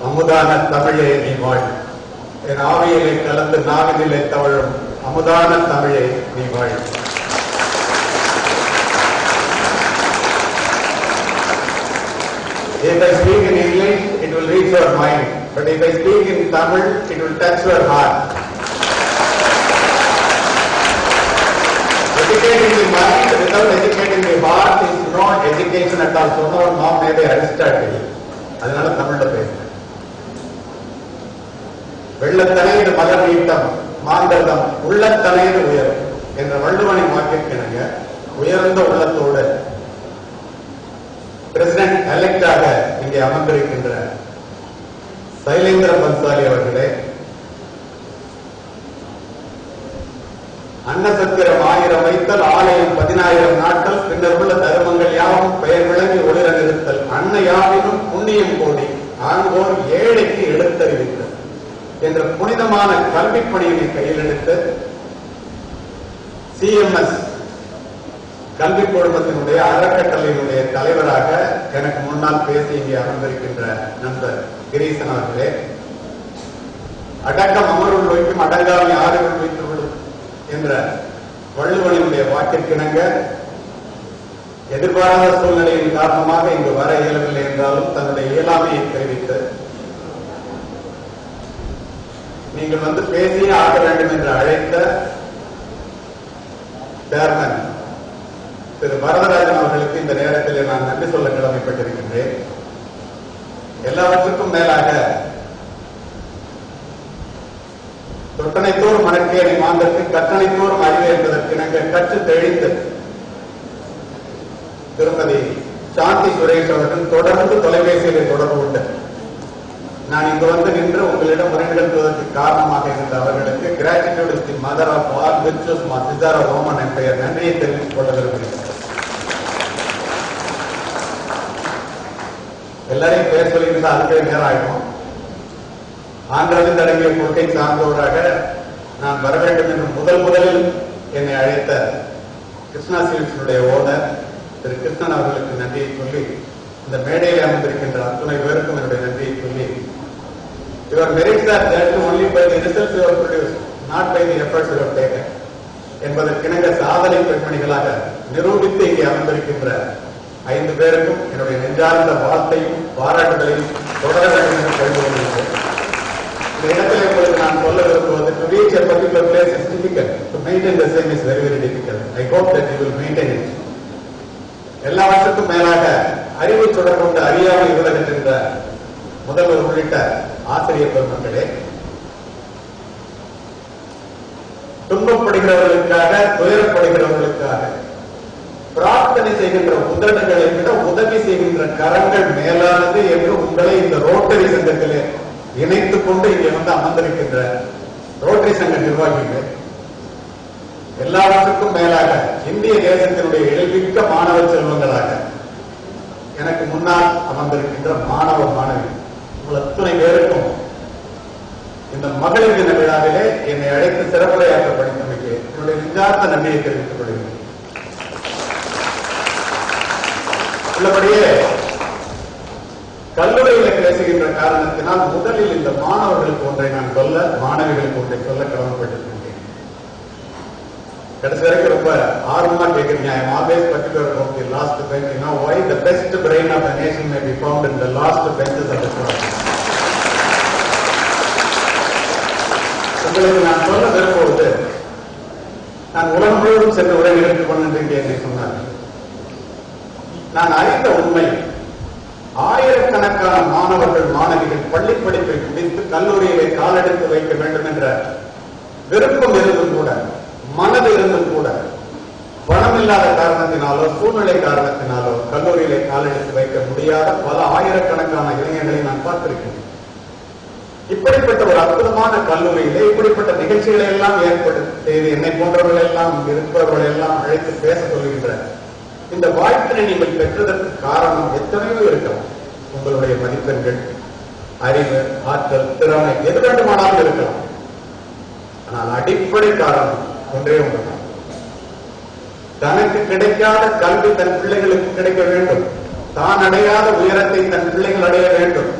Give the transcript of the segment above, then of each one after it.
அமுதான தமிழே நீ வாழ். என் ஆவியிலே கலந்து நாவினிலே தவழும் அமுதான தமிழே நீ வாழ். If I speak in English, it will reach your mind. But if I speak in Tamil, it will touch your heart. Educating the mind without educating the heart is not education at all. சொன்னவர் நாம் மேலே Aristotle. அதனால தமிழ்ல பேசுறேன். வெள்ளத்தனைது மலர் நீட்டம் மாந்தர்தம் உள்ளத்தனைது உயரும் என்ற வள்ளுவனின் வாக்கிற்கிணங்க உயர்ந்த உள்ளத்தோடு பிரசிடென்ட் எலெக்டாக இங்கே அமர்ந்திருக்கின்ற சைலேந்திர பன்சாலி அவர்களே, அன்னசத்திரம் 1000 வைத்தல், ஆலயம் 10000 நாட்கள், பின்னர் உள்ள தருமங்கள் யாவும் பெயர் விளங்கி ஒளிர நிறுத்தல், அன்னை யாவினும் புண்ணியம் கோடி ஆங்கோர் ஏழைக்கு எடுத்தறிவித்தல் என்ற புனிதமான கல்விப் பணியினை கையில் எடுத்து CMS கல்வி குழுமத்தினுடைய அறக்கட்டளையினுடைய தலைவராக எனக்கு முன்னால் பேசி இங்கே அமர்ந்திருக்கின்ற நண்பர் கிரீசன் அவர்களே, அடக்கம் அமருள் வைக்கும் அடங்காமை ஆறுகள் வைத்துள்ளது என்ற வள்ளுவனினுடைய வாக்கிற்கிணங்க எதிர்பாராத சூழ்நிலையின் காரணமாக இங்கு வர இயலவில்லை என்றாலும் தன்னுடைய இயலாமையை தெரிவித்து நீங்கள் வந்து பேசியே ஆக வேண்டும் என்று அழைத்த சேர்மன் திரு வரதராஜன் அவர்களுக்கு இந்த நேரத்தில் நான் நன்றி சொல்ல கடமைப்பட்டிருக்கின்றேன். எல்லாவற்றுக்கும் மேலாக தொட்டனைத்தோர் மணக்கேணி மாந்தற்கு கட்டணைத்தோறும் அறிவு என்பதற்கு கற்று தெளித்து திருமதி சாந்தி சுரேஷ் அவர்கள் தொடர்ந்து தொலைபேசியில் தொடர்பு கொண்டு நான் இங்கு வந்து நின்று உங்களிடம் உரைநிகழ்த்துவதற்கு காரணமாக இருந்த அவர்களுக்கு gratitude is the mother of all virtues Caesar of Roman empire நன்றியை தெரிவித்துக் கொள்ள விரும்புகிறேன். எல்லாரையும் பேர் சொல்லியிருந்தா அதுக்கே நேரம் ஆகும். ஆந்திராவில் அடங்கிய கொள்கை சார்ந்தவராக நான் வர வேண்டும் என்று முதலில் என்னை அழைத்த கிருஷ்ணா சில்க்ஸுடைய ஓனர் திரு கிருஷ்ணன் அவர்களுக்கு நன்றியை சொல்லி, இந்த மேடையில் அமர்ந்திருக்கின்ற அத்துணை பேருக்கும் என்னுடைய நன்றியை சொல்லி, your merits are judged only by the results you have produced, not by the efforts you have taken என்பதற்கிணங்க சாதனை பெண்மணிகளாக நிரூபித்து இங்கே அமர்ந்திருக்கின்ற 5 பேருக்கும் என்னுடைய நெஞ்சார்ந்த வாழ்த்தையும் பாராட்டுதலையும் தொடர வேண்டும் என்று கேட்டுக் கொள்கிறேன். இந்த இடத்தில் உங்களுக்கு நான் சொல்ல விரும்புவது, to reach a particular place is difficult, to maintain the same is very very difficult. I hope that you will maintain it. எல்லாவற்றுக்கும் மேலாக அறிவு தொடர் கொண்டு அறியாமல் இருக்கின்ற முதல்வர் உள்ளிட்ட ஆசிரியர் பெருமக்களே, துன்பப்படுகிறவர்களுக்காக துயரப்படுகிறவர்களுக்காக பிரார்த்தனை செய்கின்ற உதடுகளை விட உதவி செய்கின்ற கரங்கள் மேலானது என்று உங்களை இந்த ரோட்டரி சங்கத்திலே இணைத்துக் கொண்டு இங்கே வந்து அமர்ந்திருக்கின்ற ரோட்டரி சங்க நிர்வாகிகள், எல்லாவற்றுக்கும் மேலாக இந்திய தேசத்தினுடைய எழில்மிக்க மாணவ செல்வங்களாக எனக்கு முன்னால் அமர்ந்திருக்கின்ற மாணவ மாணவி, உங்கள் அத்துணை பேருக்கும் இந்த மகளிர் தின விழாவிலே என்னை அழைத்து சிறப்புரையாற்ற படித்தமைக்கு என்னுடைய நெஞ்சார்ந்த நன்றியை தெரிவித்துக் கொள்கிறேன். உள்ளபடியே கல்லூரியில் பேசுகின்ற காரணத்தினால் முதலில் இந்த மாணவர்களுக்கு ஒன்றை நான் சொல்ல, மாணவிகளுக்கு ஒன்றை சொல்ல கடமைப்பட்டிருக்கின்றேன். கடைசி வரைக்கும் ரொம்ப ஆர்வமா கேட்கிறீங்க. I am always particular about the last bench. You know why? The best brain of the nation may be found in the last benches of the class. உங்களுக்கு நான் சொல்ல விரும்புவது, நான் உலகம் முழுவதும் சென்று உரை நிகழ்த்து கொண்டிருக்கேன் என்று சொன்னார். நான் அறிந்த உண்மை, ஆயிரக்கணக்கான மாணவர்கள் மாணவிகள் பள்ளி படிப்பை முடித்து கல்லூரியிலே காலெடுத்து வைக்க வேண்டும் என்ற விருப்பம் இருந்தும் கூட, மனது இருந்தும் கூட, பணம் இல்லாத காரணத்தினாலோ சூழ்நிலை காரணத்தினாலோ கல்லூரியிலே காலெடுத்து வைக்க முடியாத பல ஆயிரக்கணக்கான இளைஞர்களை நான் பார்த்திருக்கிறேன். இப்படிப்பட்ட ஒரு அற்புதமான கல்லூரியிலே இப்படிப்பட்ட நிகழ்ச்சிகளை எல்லாம் ஏற்படுத்தி என்னை போன்றவர்கள் எல்லாம் இருப்பவர்கள் எல்லாம் அழைத்து பேச சொல்கின்ற இந்த வாய்ப்பினை நீங்கள் பெற்றதற்கு காரணம் எத்தனையோ இருக்கலாம். உங்களுடைய மதிப்பெண்கள், அறிவு, ஆற்றல், திறமை எது வேண்டுமானாலும் இருக்கலாம். ஆனால் அடிப்படை காரணம் ஒன்றே ஒன்றுதான். தனக்கு கிடைக்காத கல்வி தன் பிள்ளைகளுக்கு கிடைக்க வேண்டும். தான் அடையாத உயரத்தை தன் பிள்ளைகள் அடைய வேண்டும்.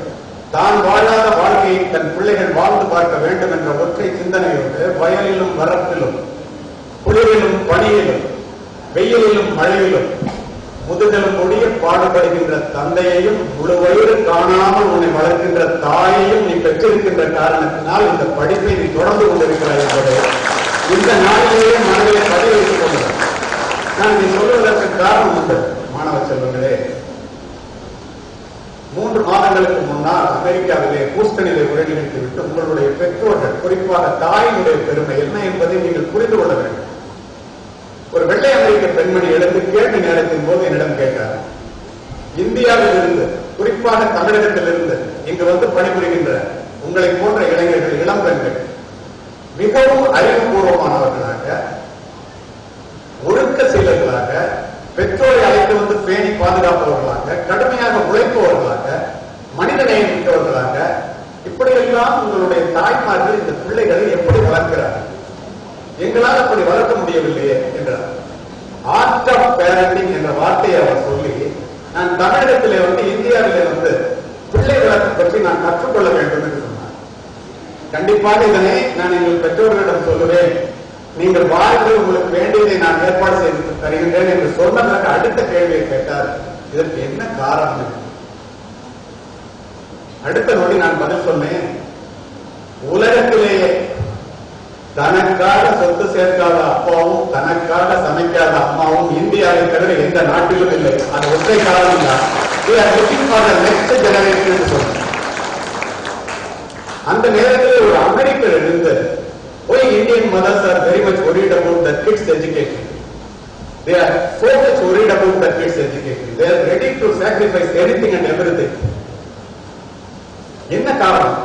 தான் வாழாத வாழ்க்கையை தன் பிள்ளைகள் வாழ்ந்து பார்க்க வேண்டும் என்ற ஒற்றை சிந்தனையோடு வயலிலும் வரப்பிலும் குளிரிலும் பனியிலும் வெயிலிலும் மழையிலும் முதுகலும் ஒடிய பாடுபடுகின்ற தந்தையையும் முழு வயிறு காணாமல் உன்னை வளர்க்கின்ற தாயையும் நீ பெற்றிருக்கின்ற காரணத்தினால் இந்த படிப்பை நீ தொடர்ந்து கொண்டிருக்கிறாய் என்பதை இந்த நாளிலேயே மனதிலே பதிவு வைத்துக் கொள்கிறேன். நான் இதை சொல்வதற்கு காரணம் உண்டு. மாணவ செல்வங்களே, 3 மாதங்களுக்கு முன்னால் அமெரிக்காவிலே ஹூஸ்டனிலே உரை நிகழ்த்திவிட்டு உங்களுடைய பெற்றோர்கள், குறிப்பாக தாயினுடைய பெருமை என்ன என்பதை நீங்கள் புரிந்து கொள்ள வேண்டும். ஒரு வெள்ளை அமெரிக்க பெண்மணி எழுந்து கேள்வி நேரத்தின் போது என்னிடம் கேட்டார், இந்தியாவில் இருந்து, குறிப்பாக தமிழகத்திலிருந்து இங்கு வந்து பணிபுரிகின்ற உங்களை போன்ற இளைஞர்கள், இளம் பெண்கள் மிகவும் அறிவுபூர்வமானவர்களாக, ஒழுக்க செயலர்களாக, பெற்றோரை அழைத்து வந்து பேணி பாதுகாப்பவர்களாக, கடுமையாக உழைப்பவர்களாக, மனிதநேயம் மிக்கவர்களாக, இப்படியெல்லாம் உங்களுடைய தாய்மார்கள் இந்த பிள்ளைகளை எப்படி வளர்க்கிறார்கள்? எங்களால் அப்படி வளர்க்க முடியவில்லையே என்றார். ஆர்ட் ஆஃப் பேரண்டிங் என்ற வார்த்தையை அவர் சொல்லி, நான் தமிழகத்திலே வந்து இந்தியாவிலே வந்து பிள்ளை வளர்ப்பு பற்றி நான் கற்றுக்கொள்ள வேண்டும் என்று சொன்னார். கண்டிப்பாக இதனை நான் எங்கள் பெற்றோர்களிடம் சொல்லுவேன். நீங்கள் வாழ்க்கையில் உங்களுக்கு வேண்டியதை நான் ஏற்பாடு செய்து தருகின்றேன் என்று சொன்னதற்கு அடுத்த கேள்வியை கேட்டார், இதற்கு என்ன காரணம்? அடுத்த நொடி நான் பதில் சொன்னேன், உலகத்திலேயே தனக்காக சொத்து சேர்க்காத அப்பாவும் தனக்காக சமைக்காத அம்மாவும் இந்தியாவை தவிர எந்த நாட்டிலும் இல்லை. அது ஒற்றை காரணம் தான். நெக்ஸ்ட் ஜெனரேஷன் என்று சொன்னார். அந்த நேரத்தில் ஒரு அமெரிக்கர் இருந்து, why Indian mothers are very much worried about the kids' education? They are so much worried about the kids' education. They are ready to sacrifice anything and everything. என்ன காரணம்?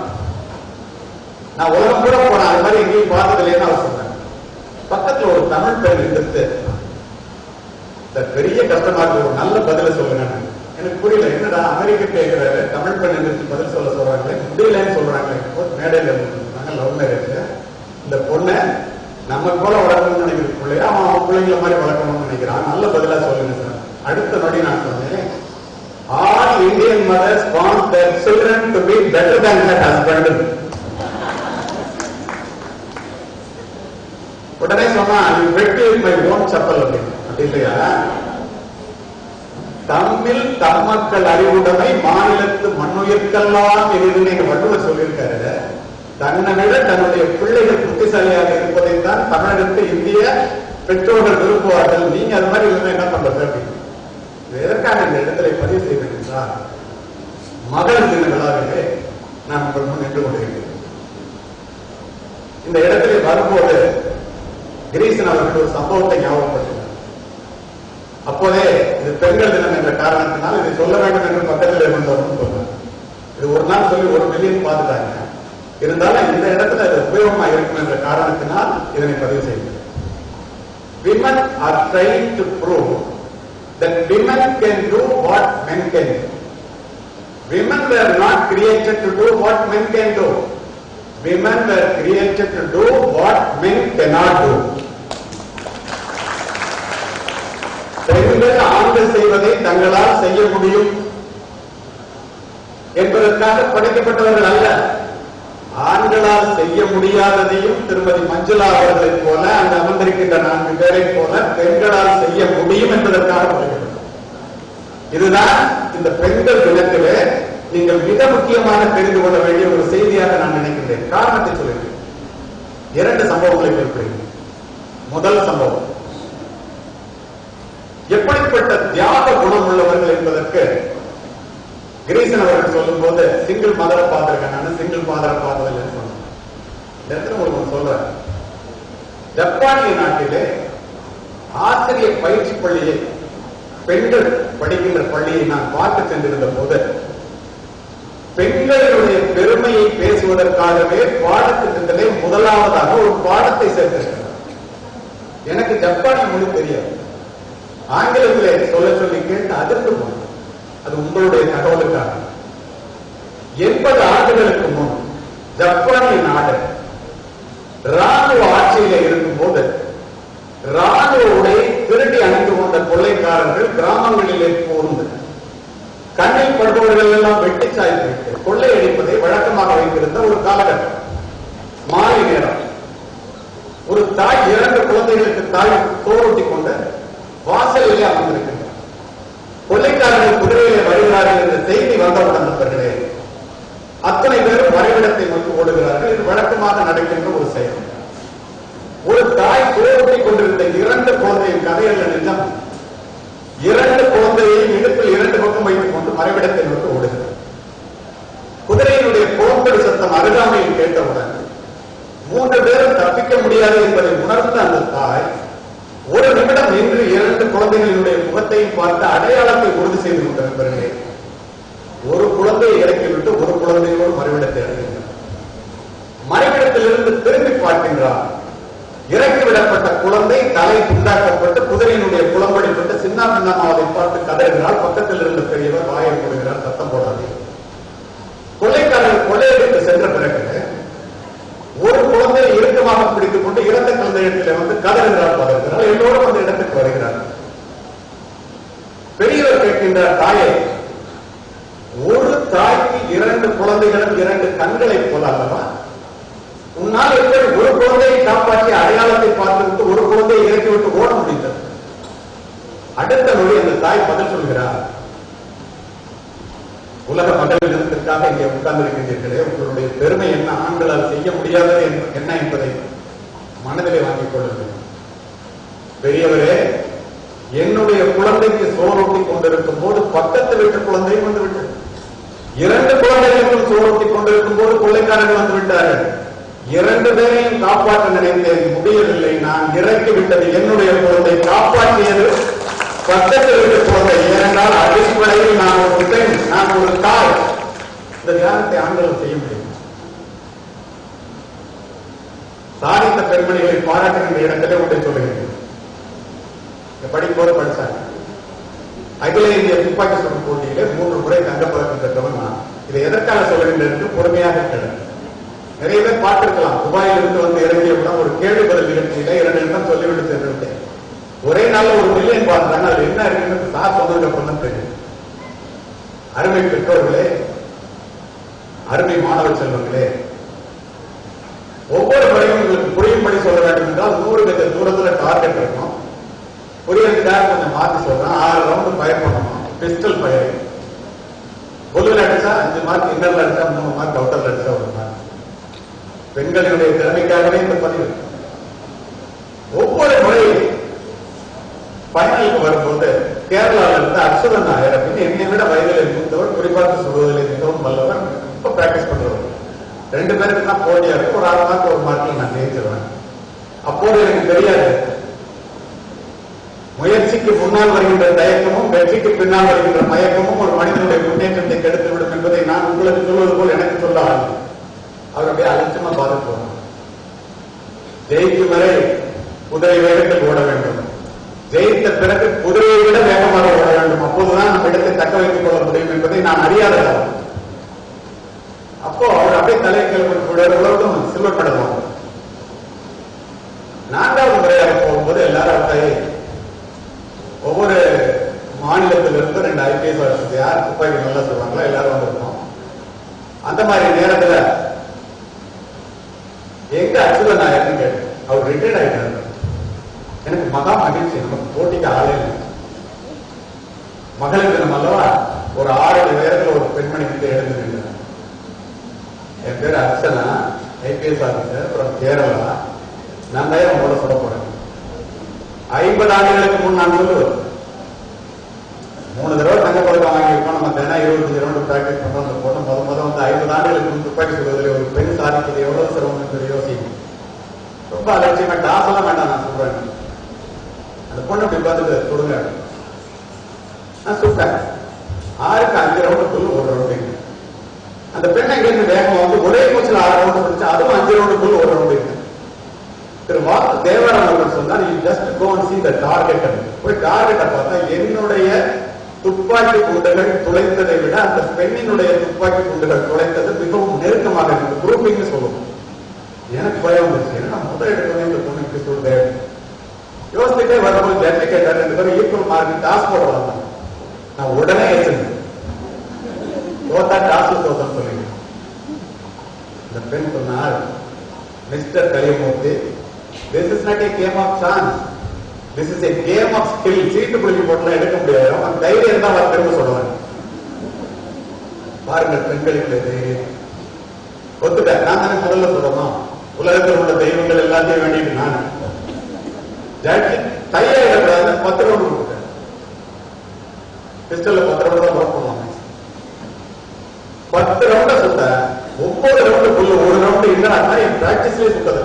நான் உலகம் கூட போன அது மாதிரி எங்கேயும் பார்த்ததில்லைன்னு அவர் சொன்னாங்க. பக்கத்துல ஒரு தமிழ் பெண் இருந்துட்டு, பெரிய கஷ்டமா இருக்கு, ஒரு நல்ல பதில சொல்லுங்க. எனக்கு புரியல, என்னடா அமெரிக்க கேட்கிறாரு, தமிழ் பெண் எந்திரிச்சு பதில் சொல்ல சொல்றாங்களே, முடியலன்னு சொல்றாங்களே. மேடையில் இருந்தாங்க, லவ் மேரேஜ். இந்த பொண்ணை நம்ம போல வளர்க்கணும்னு நினைக்கிற பிள்ளையா அவன் பிள்ளைங்கள மாதிரி வளர்க்கணும்னு நினைக்கிறான், நல்ல பதிலா சொல்லுங்க சார். அடுத்த நொடி நான் சொன்னேன், all Indian mothers want their children to be better than their husband. உடனே சொன்னா, you bet with my own chapel அப்படின்னு. அப்படி இல்லையா? தம்மில் தம்மக்கள் அறிவுடைமை மாநிலத்து மண்ணுயிர்க்கெல்லாம் எதிர்த்து எங்க வள்ளுவர் சொல்லியிருக்காரு. தன்னை விட தன்னுடைய பிள்ளைகள் புத்திசாலியாக இருப்பதைத்தான் தமிழகத்து இந்திய பெற்றோர்கள் விரும்புவார்கள். நீங்க அது மாதிரி இருந்தா என்ன பண்றது அப்படின்னு. எதற்காக இந்த இடத்துல பதிவு செய்வேன் என்றால், மகளிர் தின விழாவிலே நான் உங்கள் முன் நின்று கொண்டிருக்கிறேன். இந்த இடத்திலே வரும்போது கிரீசன் அவர்கள் ஒரு சம்பவத்தை ஞாபகப்படுத்தினார். அப்போதே இது பெண்கள் தினம் என்ற காரணத்தினால் இதை சொல்ல வேண்டும் என்று பக்கத்தில் இருந்தவர்கள் சொன்னார். இது ஒரு நாள் சொல்லி 1 மில்லியன் பார்த்துட்டாங்க. இருந்தாலும் இந்த இடத்துல அது உபயோகமா இருக்கும் என்ற காரணத்தினால் இதனை பதிவு செய்கிறேன். Women are trying to prove that women can do what men can do. Women were not created to do what men can do. Women were created to do what men cannot do. பெண்கள் ஆண்கள் செய்வதை தங்களால் செய்ய முடியும் என்பதற்காக படைக்கப்பட்டவர்கள் அல்ல. ஆண்களால் செய்ய முடியாததையும் திருமதி மஞ்சுளா அவர்களைப் போல, அங்கு அமர்ந்திருக்கின்ற 4 பேரை போல பெண்களால் செய்ய முடியும் என்பதற்காக படைக்கப்பட்டது. இதுதான் இந்த பெண்கள் தினத்திலே நீங்கள் மிக முக்கியமாக தெரிந்து கொள்ள வேண்டிய ஒரு செய்தியாக நான் நினைக்கின்றேன். காரணத்தை சொல்லுகிறேன். 2 சம்பவங்களை குறிப்பிடுகிறேன். முதல் சம்பவம், எப்படிப்பட்ட தியாக குணம் உள்ளவர்கள் என்பதற்கு கிரீசன் அவர்கள் சொல்லும் போது சிங்கிள் மதரை பார்த்திருக்கேன், நான் சிங்கிள் ஃபாதரை பார்த்ததில்லை சொன்னேன். இந்த இடத்துல உங்களுக்கு சொல்றேன், ஜப்பானிய நாட்டிலே ஆசிரியர் பயிற்சி பள்ளியை, பெண்கள் படிக்கின்ற பள்ளியை நான் பார்த்து சென்றிருந்த போது பெண்களுடைய பெருமையை பேசுவதற்காகவே பாடத்திட்டத்திலே முதலாவதாக ஒரு பாடத்தை சேர்த்திருக்கிறார். எனக்கு ஜப்பானிய மொழி தெரியாது, ஆங்கிலத்திலே சொல்ல சொல்லி கேட்டு அதிர்ந்து போனேன். அது உங்களுடைய தகவலுக்காக 80 ஆண்டுகளுக்கு முன் ஜப்பானிய நாடு ராணுவ ஆட்சியில இருக்கும் போது ராணுவ உடையை திருடி அணிந்து கொண்ட கொள்ளைக்காரர்கள் கிராமங்களிலே போந்து கண்ணில் படுபவர்கள் எல்லாம் வெட்டி சாய்த்து கொள்ளையடிப்பதை வழக்கமாக வைத்திருந்த ஒரு காலகட்டம். மாலை நேரம் ஒரு தாய் 2 குழந்தைகளுக்கு தாய் சோறூட்டி கொண்டு வாசலிலே அமர்ந்திருக்கின்றார். கொள்ளைக்காரர்கள் குதிரையிலே வருகிறார்கள் என்ற செய்தி வந்தவுடன் நண்பர்களே அத்தனை பேரும் வரைவிடத்தை நோக்கி ஓடுகிறார்கள். இது வழக்கமாக நடக்கின்ற ஒரு செயல். ஒரு தாய் சோறூட்டி கொண்டிருந்த 2 குழந்தையின் கதையல்ல நிஜம். 2 குழந்தையையும் இடுப்பில் 2 பக்கம் வைத்துக் கொண்டு மறைவிடத்தை நோக்கி ஓடுகிறார். குதிரையினுடைய புறம்பெரு சத்தம் அருகாமையில் கேட்டவுடன் 3 பேரும் தப்பிக்க முடியாது என்பதை உணர்ந்த அந்த தாய் ஒரு நிமிடம் நின்று 2 குழந்தைகளினுடைய முகத்தையும் பார்த்து அடையாளத்தை உறுதி செய்து கொண்டிருக்கிறார்களே. ஒரு குழந்தையை இறக்கிவிட்டு ஒரு குழந்தையோடு மறைவிடத்தை அடைகின்றார். மறைவிடத்திலிருந்து திரும்பி பார்க்கின்றார். இறக்கிவிடப்பட்ட குழந்தை தலை துண்டாக்கப்பட்டு குதிரையினுடைய புலம்படிப்பட்டு சின்ன பின்னமாவதை பார்த்து கதறுகிறார். பக்கத்தில் இருந்த பெரியவர் வாயை போடுகிறார், சத்தம் போடாது. கொள்ளைக்காரர்கள் கொள்ளையடித்து சென்ற பிறகு ஒரு குழந்தையை இறுக்கமாக பிடித்துக் கொண்டு இறந்த குழந்தையிடத்தில் வந்து கதறுகிறார், பதறுகிறார். எல்லோரும் அந்த இடத்துக்கு வருகிறார். பெரியவர் கேட்கின்றார், தாயை, ஒரு தாய்க்கு 2 குழந்தைகளும் 2 கண்களை போல அல்லவா? உன்னால் எப்படி ஒரு குழந்தையை காப்பாற்றி அடையாளத்தை பார்த்துவிட்டு ஒரு குழந்தையை இறக்கிவிட்டு ஓட முடிந்தது? அடுத்த நொடி அந்த தாய் பதில் சொல்கிறார், உலக மகளிர் தினத்திற்காக இங்கே உட்கார்ந்திருக்கின்றீர்களே, உங்களுடைய பெருமை என்ன, ஆண்களால் செய்ய முடியாதது என்ன என்பதை மனதிலே வாங்கிக் கொள்ளுங்கள். பெரியவரே, என்னுடைய குழந்தைக்கு சோறூட்டி கொண்டிருக்கும் போது பக்கத்து வீட்டு குழந்தையும் வந்து விட்டது. 2 குழந்தைகளுக்கும் சோறூட்டி கொண்டிருக்கும் போது கொள்ளைக்காரர்கள் வந்து விட்டார்கள். 2 பேரையும் காப்பாற்ற நினைத்தேன், முடியவில்லை. நான் இறக்கி விட்டது என்னுடைய குழந்தை, காப்பாற்றியது பக்கத்தில் வீட்டு குழந்தை. ஏனென்றால் அடிப்படையில் நான் ஒரு பெண், நான் ஒரு தாய். இந்த தியானத்தை ஆண்களும் செய்ய முடியும். சாதித்த பெண்மணிகளை பாராட்டுகின்ற இடத்திலே ஒன்றை சொல்லுகிறேன். படிப்போது படிச்சாங்க. அகில இந்திய துப்பாக்கி சுடும் போட்டியிலே 3 முறை தங்கப்பதக்கம் பெற்றவன் நான். இதை எதற்காக சொல்லுகின்றேன் பொறுமையாக கேளுங்க. நிறைய பேர் பார்த்திருக்கலாம். துபாயிலிருந்து வந்து இறங்கியவுடன் ஒரு கேள்வி பதில் நிகழ்ச்சியில 2 நிமிடம் சொல்லிவிட்டு சென்றுவிட்டேன். ஒரே நாள் ஒரு மில்லியன் பார்த்தாங்க. அது என்ன இருக்குன்னு சார் சொன்னதுக்கு அப்புறம் தான் தெரியும். அருமை பெற்றோர்களே, அருமை மாணவ செல்வங்களே, ஒவ்வொரு முறையும் உங்களுக்கு புரியும்படி சொல்ல வேண்டும் என்றால் 100 கஜ தூரத்துல டார்கெட் இருக்கும். புரியறதுக்காக கொஞ்சம் மாற்றி சொல்றேன். 6 ரவுண்டு ஃபயர் பண்ணணும். Pistol fire. புல்லில் அடிச்சா 5 மார்க், இன்னர்ல அடிச்சா 3 மார்க், அவுட்டர்ல அடிச்சா 1 மார்க். பெண்களினுடைய திறமைக்காகவே இந்த பதிவு. ஒவ்வொரு முறையும் பைனலுக்கு வரும்போது கேரளாவில் இருந்து அச்சுதன் நாயர் அப்படின்னு என்னை விட வயதில் இருந்தவர், குறிப்பாக சொல்வதில் மிகவும் வல்லவர், இப்ப பிராக்டிஸ் பண்றவர். 2 பேருக்கு தான் போட்டியா இருக்கு. ஒரு 6 மார்க் 1 மார்க்ல நான் ஜெயிச்சிருவேன். அப்போது எனக்கு தெரியாது முயற்சிக்கு முன்னால் வருகின்ற தயக்கமும் வெற்றிக்கு பின்னால் வருகின்ற மயக்கமும் ஒரு மனிதனுடைய முன்னேற்றத்தை கெடுத்துவிடும் என்பதை நான் உங்களுக்கு சொல்வது போல் எனக்கு சொல்ல ஆகும். அவருடைய அலட்சியமா பார்த்து ஜெயிக்கும் வரை குதிரை வேகத்தில் ஓட வேண்டும். ஜெயித்த பிறகு குதிரையை விட வேகமாக ஓட வேண்டும். அப்போதுதான் நம்ம இடத்தை தக்க வைத்துக் கொள்ள முடியும் என்பதை நான் அறியாதவர். அப்போ அவர் அப்படியே தலைவர்களும் சில்வர் படுவாங்க. 4வது முறையாக போகும்போது எல்லாரும் அப்படியே ஒவ்வொரு மாநிலத்திலிருந்து 2 IPS ஆஃபீஸர் யார் துப்பாக்கி நல்லா சொல்லுவாங்களோ எல்லாரும் வந்திருக்கோம். அந்த மாதிரி நேரத்தில் எங்க அச்சுதன் நாயர்னு கேட்டு அவர் ரிட்டையர்ட் ஆகிட்டாரு. எனக்கு மகா மகிழ்ச்சி. நமக்கு போட்டிக்கு ஆளே இல்லை. மகளிர் தினம் அல்லவா, ஒரு 6 நேரத்தில் ஒரு பெண்மணி வந்து எழுந்து நின்றார். என் பேர் அர்ச்சனா, IPS ஆஃபீஸர், அப்புறம் கேரளா. நான் தான் அவங்களோட சொல்ல போறேன். 50 ஆண்டுகளுக்கு முன் நான் சொல்லுவேன், 3 தடவை தங்கப்பதக்கம் வாங்கியிருக்கோம். நம்ம தினம் 25 ரவுண்டு பிராக்டிஸ் பண்றோம். அந்த பொண்ணு முதல் வந்து 50 ஆண்டுகளுக்கு முன் துப்பாக்கி சுடுவதில் ஒரு பெண் சாதிப்பது எவ்வளவு சிரமம் என்று யோசிக்கும். ரொம்ப அலட்சியமா டாஸ் எல்லாம் வேண்டாம் நான் சொல்றேன். அந்த பொண்ணு அப்படி பார்த்துட்டு சுடுங்க, நான் சுட்டேன். 6க்கு 5 ரவுண்டுக்குள்ள 1 ரவுண்டு. அந்த பெண்ணை இங்கிருந்து வேகம் வந்து ஒரே மூச்சில் 6 ரவுண்டு பிடிச்சு, அதுவும் 5 ரவுண்டுக்குள்ள 1 ரவுண்டு இருக்கு. திரு வாக்கு தேவரான் அவர்கள் சொன்னார், you just go and see the target. போய் டார்கெட்டை பார்த்தா என்னுடைய துப்பாக்கி குண்டுகள் துளைத்ததை விட அந்த பெண்ணினுடைய துப்பாக்கி குண்டுகள் துளைத்தது மிகவும் நெருக்கமாக இருக்கு. குரூப்பிங்னு சொல்லுவோம். எனக்கு பயம் வந்துச்சு. ஏன்னா முதல் எடுக்கவே இந்த பொண்ணுக்கு சொல்றேன் யோசிச்சுட்டே வரும்போது ஜட்ஜி கேட்டார், 2 பேரும் ஈக்குவல் மார்க் டாஸ் போட வந்தேன். நான் உடனே ஏற்றினேன். தோத்தா காசு தோத்தம் சொல்லுங்க. இந்த பெண் சொன்னால், mister Kaliyamoorthy, this is not a game of chance, this is a game of skill. சீட்டு புள்ளி போட்டுலாம் எடுக்க முடியாது. அவன் தைரியம் தான் அவர் திரும்ப சொல்லுவாங்க. பாருங்கள் பெண்களுக்கு தைரியம். ஒத்துக்க, நான் தானே முதல்ல சொல்லணும், உலகத்தில் உள்ள தெய்வங்கள் எல்லாத்தையும் வேண்டிட்டு நான் ஜட்ஜி தைரியம் 10 ரவுண்ட் கொடுத்தேன். பிஸ்டல்ல 10 ரவுண்ட் தான் ஒர்க் பண்ணுவாங்க. 10 ரவுண்ட சுட்ட 9 ரவுண்டுக்குள்ள ஒரு ரவுண்டு இல்லைன்னா என் பிராக்டிஸ்லயே சுட்டது.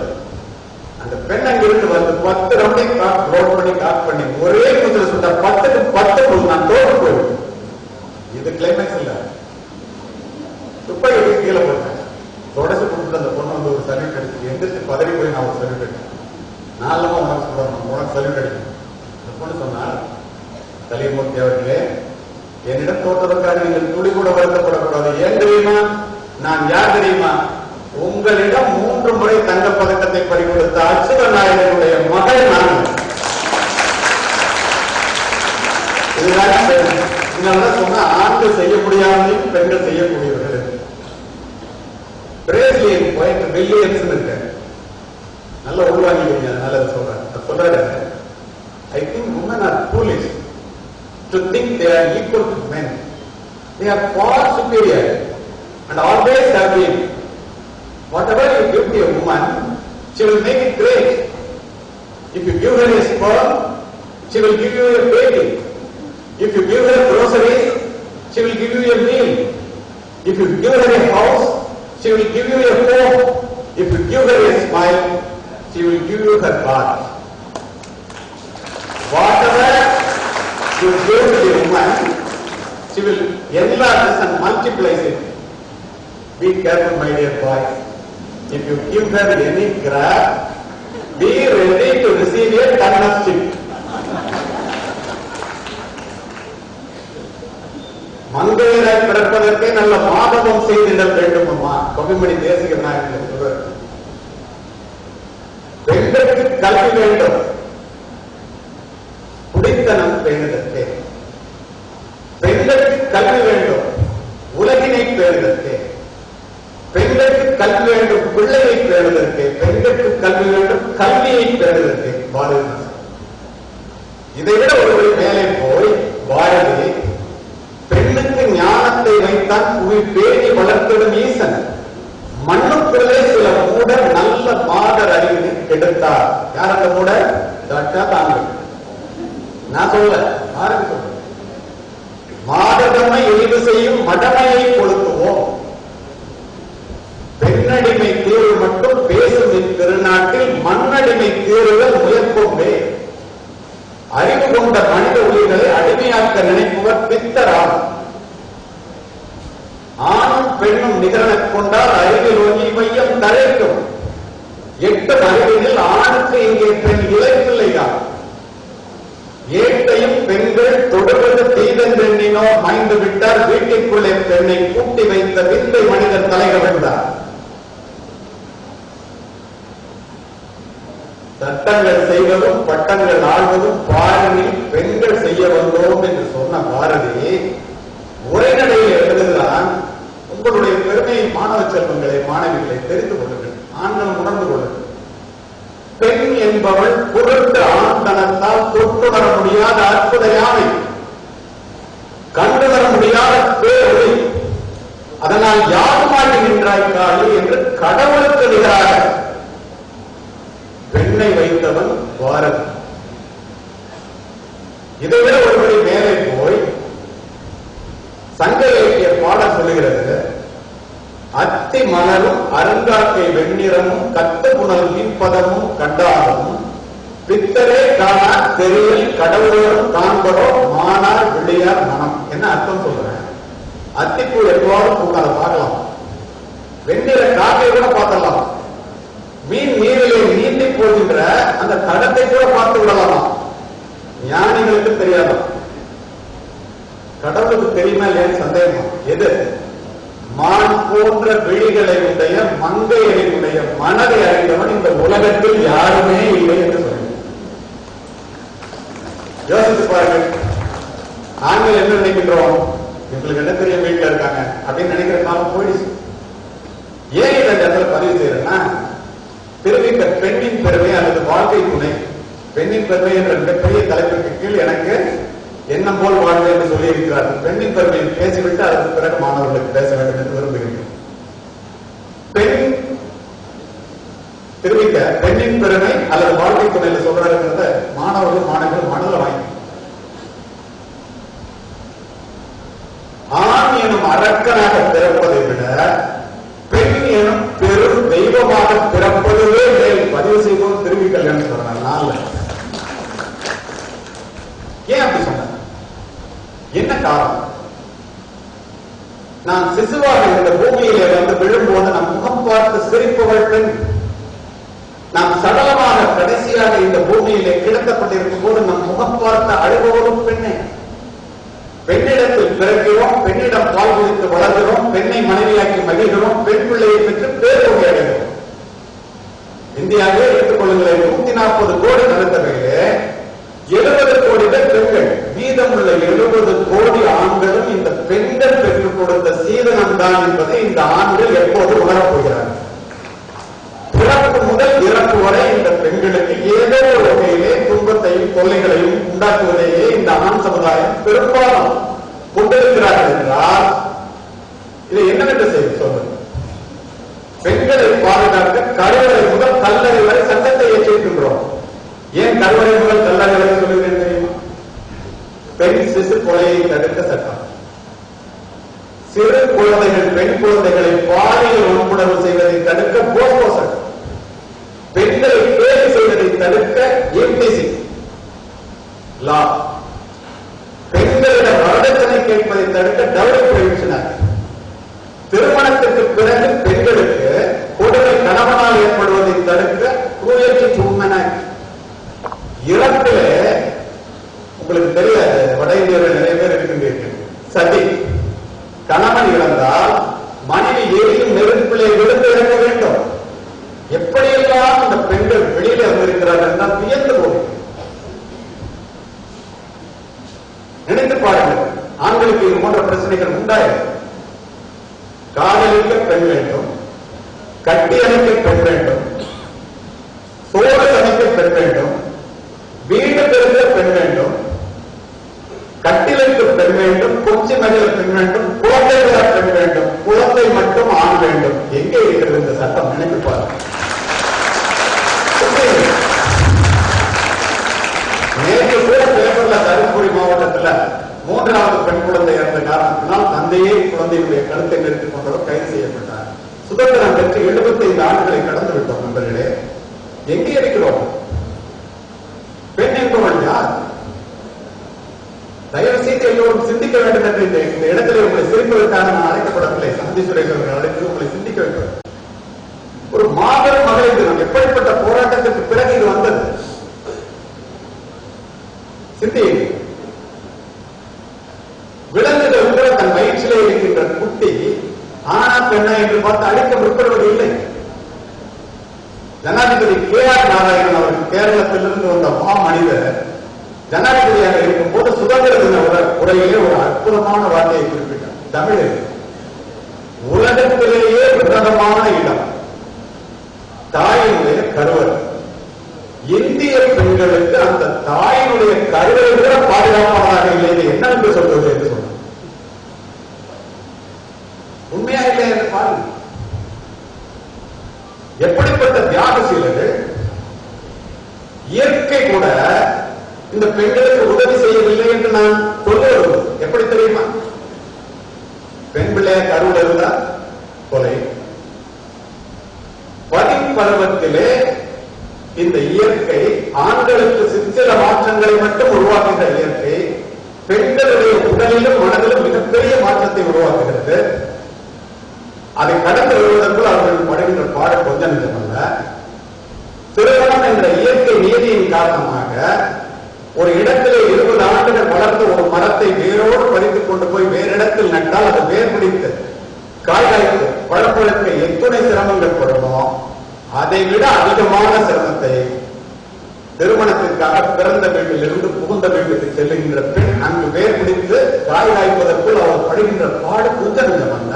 அந்த பெண் அங்க இருந்து வந்து 10 ரவுண்டையும் லோட் பண்ணி காட் பண்ணி ஒரே மூச்சில் சுட்ட 10க்கு 10 நான் தோற்று போயிடுவேன். இது கிளைமேக்ஸ் இல்ல. துப்பாக்கி கீழே போட்டேன், தொடச்சு கொடுத்துட்டு அந்த பொண்ணு வந்து ஒரு சர்வீஸ் அடிச்சு எந்திரிச்சு பதவி போய் நான் ஒரு சர்வீஸ் அடிச்சேன். நாலமா உனக்கு சொல்லணும், உனக்கு சர்வீஸ் அடிக்கணும். அந்த பொண்ணு சொன்னால், கலியமூர்த்தி அவர்களே, என்னிடம் தோற்றதற்காக நீங்கள் துளி கூட வருத்தப்படக்கூடாது. ஏன் தெரியுமா? நான் யார் தெரியுமா? உங்களிடம் 3 முறை தங்கப் பதக்கத்தை பறிகொடுத்த அச்சுத நாயகனுடைய மகள் நான். இதுதான் சொன்ன ஆண்கள் செய்ய முடியாமலையும் பெண்கள் செய்யக்கூடியவர்கள். பிரேசிலியன் போயிட்டு வில்லியம்ஸ் இருக்க நல்ல உள்வாங்கிக்கிறீங்க, அதனால சொல்றேன். I think women are foolish to think they are equal to men. They are far superior and always have been. Whatever you give to a woman, she will make it great. If you give her a sperm, she will give you a baby. If you give her groceries, she will give you a meal. If you give her a house, she will give you a home. If you give her a smile, she will give you her bath. Whatever you give to a woman, she will enlarge this and multiply it. Be careful, my dear boys. If you give her any crab, be ready to receive a ton of stick. மங்கையராய் பிறப்பதற்கே நல்ல மாதவம் செய்திட வேண்டும் அம்மா. கொகைமணி தேசிக நாயகன் சொல்றார். பெண்களுக்கு கல்வி வேண்டும், குடித்தனம் பேணுதற்கே. பெண்களுக்கு கல்வி வேண்டும், உலகினை பேணுதற்கே. பெண்களுக்கு கல்வி வேண்டும், பிள்ளையை பேணுதற்கே. பெண்களுக்கு கல்வி வேண்டும், கல்வியை பேணுதற்கே. பாரதி இதைவிட ஒருவரை மேலே போய் பாரதி பெண்ணுக்கு ஞானத்தை வைத்தான் புவி பேணி வளர்த்திடும் ஈசன். மண்ணுக்குள்ளே சில மூடர் நல்ல மாடர் அறிவு கெடுத்தார். யார் அந்த மூடர்? டாக்டா தாங்கள். நான் சொல்ல பாரதி சொல்ற. மாடதமை எளிது செய்யும் மடமையை கொளுத்துவோம். பெண்ணடிமை தீர்வு மட்டும் பேசும் இத்திருநாட்டில் மண்ணடிமை தீர்வுகள் முயற்போமே. அறிவு கொண்ட மனித உயிர்களை அடிமையாக்க நினைப்பவர் பித்தராம். ஆணும் பெண்ணும் நிகரனக் கொண்டால் அறிவில் ஒளி மையம் தழைக்கும். 8 அறிவினில் ஆணுக்கு இங்கே பெண் இளைப்பில்லைதான். ஏட்டையும் பெண்கள் தொடுவது தீதென்றெண்ணினோ மைந்து விட்டார். வீட்டிற்குள்ளே பெண்ணை கூட்டி வைத்த விந்தை மனிதன் தலைகவிழ்ந்தார். சட்டங்கள் செய்வதும் பட்டங்கள் ஆழ்வதும் பாரதியில் பெண்கள் செய்ய வந்தோம் என்று சொன்ன பாரதி உரைநடையில் எழுதுகிறான். உங்களுடைய பெருமையை மாணவ செல்வங்களை மாணவிகளை தெரிந்து கொள்ளுங்கள், ஆண்கள் உணர்ந்து கொள்ளுங்கள். பெண் என்பவள் பொருட்டு ஆண்தனத்தால் தொட்டுணர முடியாத அற்புத யானை, கண்டுணர முடியாத பேரொளி. அதனால் யார் மாட்டி நின்றாய் காளி என்று கடவுளுக்கு நிகராக பெண்ணை வைத்தவன் பாரதி. இதைவிட ஒருவரை மேலே போய் சங்க இலக்கிய பாடம் சொல்லுகிறது. அத்தி மலரும் அருங்காக்கை வெண்ணிறமும் கத்து புனல் மீன்பதமும் கண்டாலும் பித்தரே காணா தெரியல் கடவுளோடும் காண்பரோ மானார் விளையார் மனம். என்ன அர்த்தம் சொல்றேன்? அத்திப்பூ எப்போது பூக்காத பார்க்கலாம், வெண்ணிற காக்கை கூட பார்க்கலாம், மீன் நீரிலே நீந்தி போகின்ற அந்த தடத்தை கூட பார்த்து விடலாமா? ஞானிகளுக்கு தெரியாதான், கடவுளுக்கு தெரியுமா இல்லையா சந்தேகம். எது? மான் போன்ற விழிகளை உடைய மங்கையனுடைய மனதை அறிந்தவன் இந்த உலகத்தில் யாருமே இல்லை என்று சொல்ல. யோசித்து பாருங்கள். நாங்கள் என்ன நினைக்கின்றோம்? இவங்களுக்கு என்ன பெரிய வீட்டுல இருக்காங்க அப்படின்னு நினைக்கிற காலம் போயிடுச்சு. ஏன் இந்த இடத்துல பதிவு செய்யறேன்னா, திருவிக்க பெண்ணின் பெருமை அல்லது வாழ்க்கை துணை, பெண்ணின் பெருமை என்ற மிகப்பெரிய தலைப்பிற்கு கீழ் எனக்கு எண்ணம் போல் வாழ்க்கை என்று சொல்லி இருக்கிறார்கள். பெண்ணின் பெருமையை பேசிவிட்டு அதற்கு பிறகு மாணவர்களுக்கு பேச வேண்டும் என்று விரும்புகிறேன். பெண் திருவிக்க பெண்ணின் பெருமை அல்லது வாழ்க்கை துணையில சொல்றாருங்கிறத மாணவர்கள் மாணவர்கள் மனதில் வாங்கி, ஆண் எனும் அரக்கனாக பிறப்பதை விட பெண் எனும் பெரும் தெய்வமாக பிறப்பதுவே மேல் பதிவு செய்வோம் திருவி கல்யாணம் சொல்றாங்க. ஏன் அப்படி சொன்ன, என்ன காரணம்? நான் சிசுவாக இந்த பூமியிலே வந்து விழும்போது நம் முகம் பார்த்து சிரிப்பவள் பெண். நாம் சடலமாக கடைசியாக இந்த பூமியிலே கிடத்தப்பட்டிருக்கும் போது நம் முகம் பார்த்து அழுபவரும் பெண்ணே. பெண்ணிடத்தில் பிறக்கிறோம், பெண்ணிடம் பால் குடித்து வளர்கிறோம், பெண்ணை மனைவியாக்கி மகிழ்கிறோம், பெண் பிள்ளையை பெற்று பேரொழி அடைகிறோம். இந்தியாவே எடுத்துக் கொள்ளுங்களேன், 140 கோடி நடத்தவையிலே 70 கோடி பேர் பெண்கள், மீதமுள்ள 70 கோடி ஆண்களும் இந்த பெண்கள் பெற்றுக் கொடுத்த சீதனம் தான் என்பதை இந்த ஆண்கள் எப்போது உணரப் போகிறார்கள். பிறப்பு முதல் இறப்பு வரை இந்த பெண்களுக்கு ஏதோ ஒரு வகையிலே துன்பத்தையும் தொல்லைகளையும் உண்டாக்குவதையே இந்த ஆண் சமுதாயம் பெரும்பாலும் கொண்டிருக்கிறார்கள் என்றால் இதை என்னவென்று செய்ய சொல்வது? பெண்களை பாதுகாக்க கருவறை முதல் கல்லறை வரை சட்டத்தை ஏற்றிருக்கின்றோம். ஏன் கருவறை முதல் கல்லறை வரை சொல்லுகிறேன் தெரியுமா? பெண் சிசு கொலையை தடுக்க சட்டம், சிறு குழந்தைகள் பெண் குழந்தைகளை பாலியல் வன்புணர்வு செய்வதை தடுக்க போஸ்கோ சட்டம், பெண்களை கேலி செய்வதை தடுக்க எம்டிசி லா, பெண்களிடம் வரதட்சணை கேட்பதை தடுக்க டவுரி ப்ரொஹிபிஷன் ஆக்ட், திருமணத்திற்கு பிறகு பெண்களுக்கு கொடுமை கணவனால் ஏற்படுவதை தடுக்க குரூயல்டி டு உமன் ஆக்ட். இறப்பிலே உங்களுக்கு தெரியாது, வட இந்தியாவில் நிறைய பேர் இருக்கின்றீர்கள், சதி. கணவன் இழந்தால் மனைவி எரியும் நெருப்பிலே விழுந்து இறக்க வேண்டும். எப்படியெல்லாம் இந்த பெண்கள் வெளியில வந்திருக்கிறார்கள் என்றால் வியந்து போகும். நினைத்து பாருங்கள், ஆண்களுக்கு இது போன்ற பிரச்சனைகள் உண்டாயிருக்கு. காதலிக்க பெண் வேண்டும், கட்டி அணைக்க பெண் வேண்டும், சோறு சமைக்க பெண் வேண்டும், வீடு பெருக்க பெண் வேண்டும், கட்டிலுக்கு பெண் வேண்டும், கொச்சி மகிழ பெண் வேண்டும், குழந்தை பெண் வேண்டும், குழந்தை மட்டும் ஆண் வேண்டும். எங்கே இருக்கிறது இந்த சட்டம்? நினைத்து பாருங்கள். நேற்று கூட பேப்பர்ல தருமபுரி மாவட்டத்தில் 3வது பெண் குழந்தை இறந்த காரணத்தினால் தந்தையே குழந்தையுடைய கருத்தை நிறுத்திக் கொண்டவர் கைது செய்யப்பட்டார். சுதந்திரம் பெற்று 75 ஆண்டுகளை கடந்து விட்டோம் நண்பர்களே. எங்கே இருக்கிறோம்? பெண் என்பவள் யார்? தயவு செய்து எல்லோரும் சிந்திக்க வேண்டும் என்று இந்த இடத்துல உங்களை சிரிப்பதற்காக நான் அழைக்கப்படவில்லை. சந்தி சுரேஷ் அவர்கள் அழைத்து உங்களை சிந்திக்க வேண்டும். ஒரு மாபெரும் மகளிர் தினம், எப்படிப்பட்ட போராட்டத்திற்கு பிறகு இது வந்தது? சிந்தி, விலங்குகள் கூட தன் வயிற்றிலே இருக்கின்ற குட்டி ஆனா பெண்ணா என்று பார்த்து அழிக்க முற்படுவது இல்லை. ஜனாதிபதி KR நாராயணன் அவர்கள் கேரளத்திலிருந்து வந்த மனிதர் ஜனாதிபதியாக இருக்கும் போது சுதந்திர தின உரையிலே ஒரு அற்புதமான வார்த்தையை குறிப்பிட்டார். தமிழில், உலகத்திலேயே உன்னதமான இடம் தாயினுடைய கருவறை. இந்திய பெண்களுக்கு அந்த தாயினுடைய கருவறை கூட பாதுகாப்பானதாக இல்லை. இது என்னவென்று சொல்வது என்று சொன்னார். உண்மையா இல்லை என்று பாருங்கள். எப்படிப்பட்ட தியாகசீலர்கள்! இயற்கை கூட இந்த பெண்களுக்கு உதவி செய்யவில்லை என்று நான் சொல்லுவது எப்படி தெரியுமா? பெண் பிள்ளைய கருவில் இருந்தா கொலை. பதிப்பருவத்திலே இந்த இயற்கை ஆண்களுக்கு சிற்சில மாற்றங்களை மட்டும் உருவாக்குகிற இயற்கை பெண்களுடைய உடலிலும் மனதிலும் மிகப்பெரிய மாற்றத்தை உருவாக்குகிறது. அதை கடந்து வருவதற்குள் அவர்கள் படுகின்ற பாடம் கொஞ்சம் நிஜமல்ல. திருமணம் என்ற இயற்கை நீதியின் காரணமாக ஒரு இடத்திலே 20 ஆண்டுகள் வளர்ந்த ஒரு மரத்தை வேரோடு பறித்துக் கொண்டு போய் வேறு இடத்தில் நட்டால் அது வேர் பிடித்து காய்காய்த்து பழப்பழக்க எத்துணை சிரமங்கள் படுமோ அதை விட அதிகமான சிரமத்தை திருமணத்திற்காக பிறந்த வீட்டிலிருந்து புகுந்த வீட்டுக்கு செல்லுகின்ற பெண் அங்கு வேர் பிடித்து காய் காய்ப்பதற்குள் அவள் படுகின்ற பாடு கொஞ்சம் அல்ல.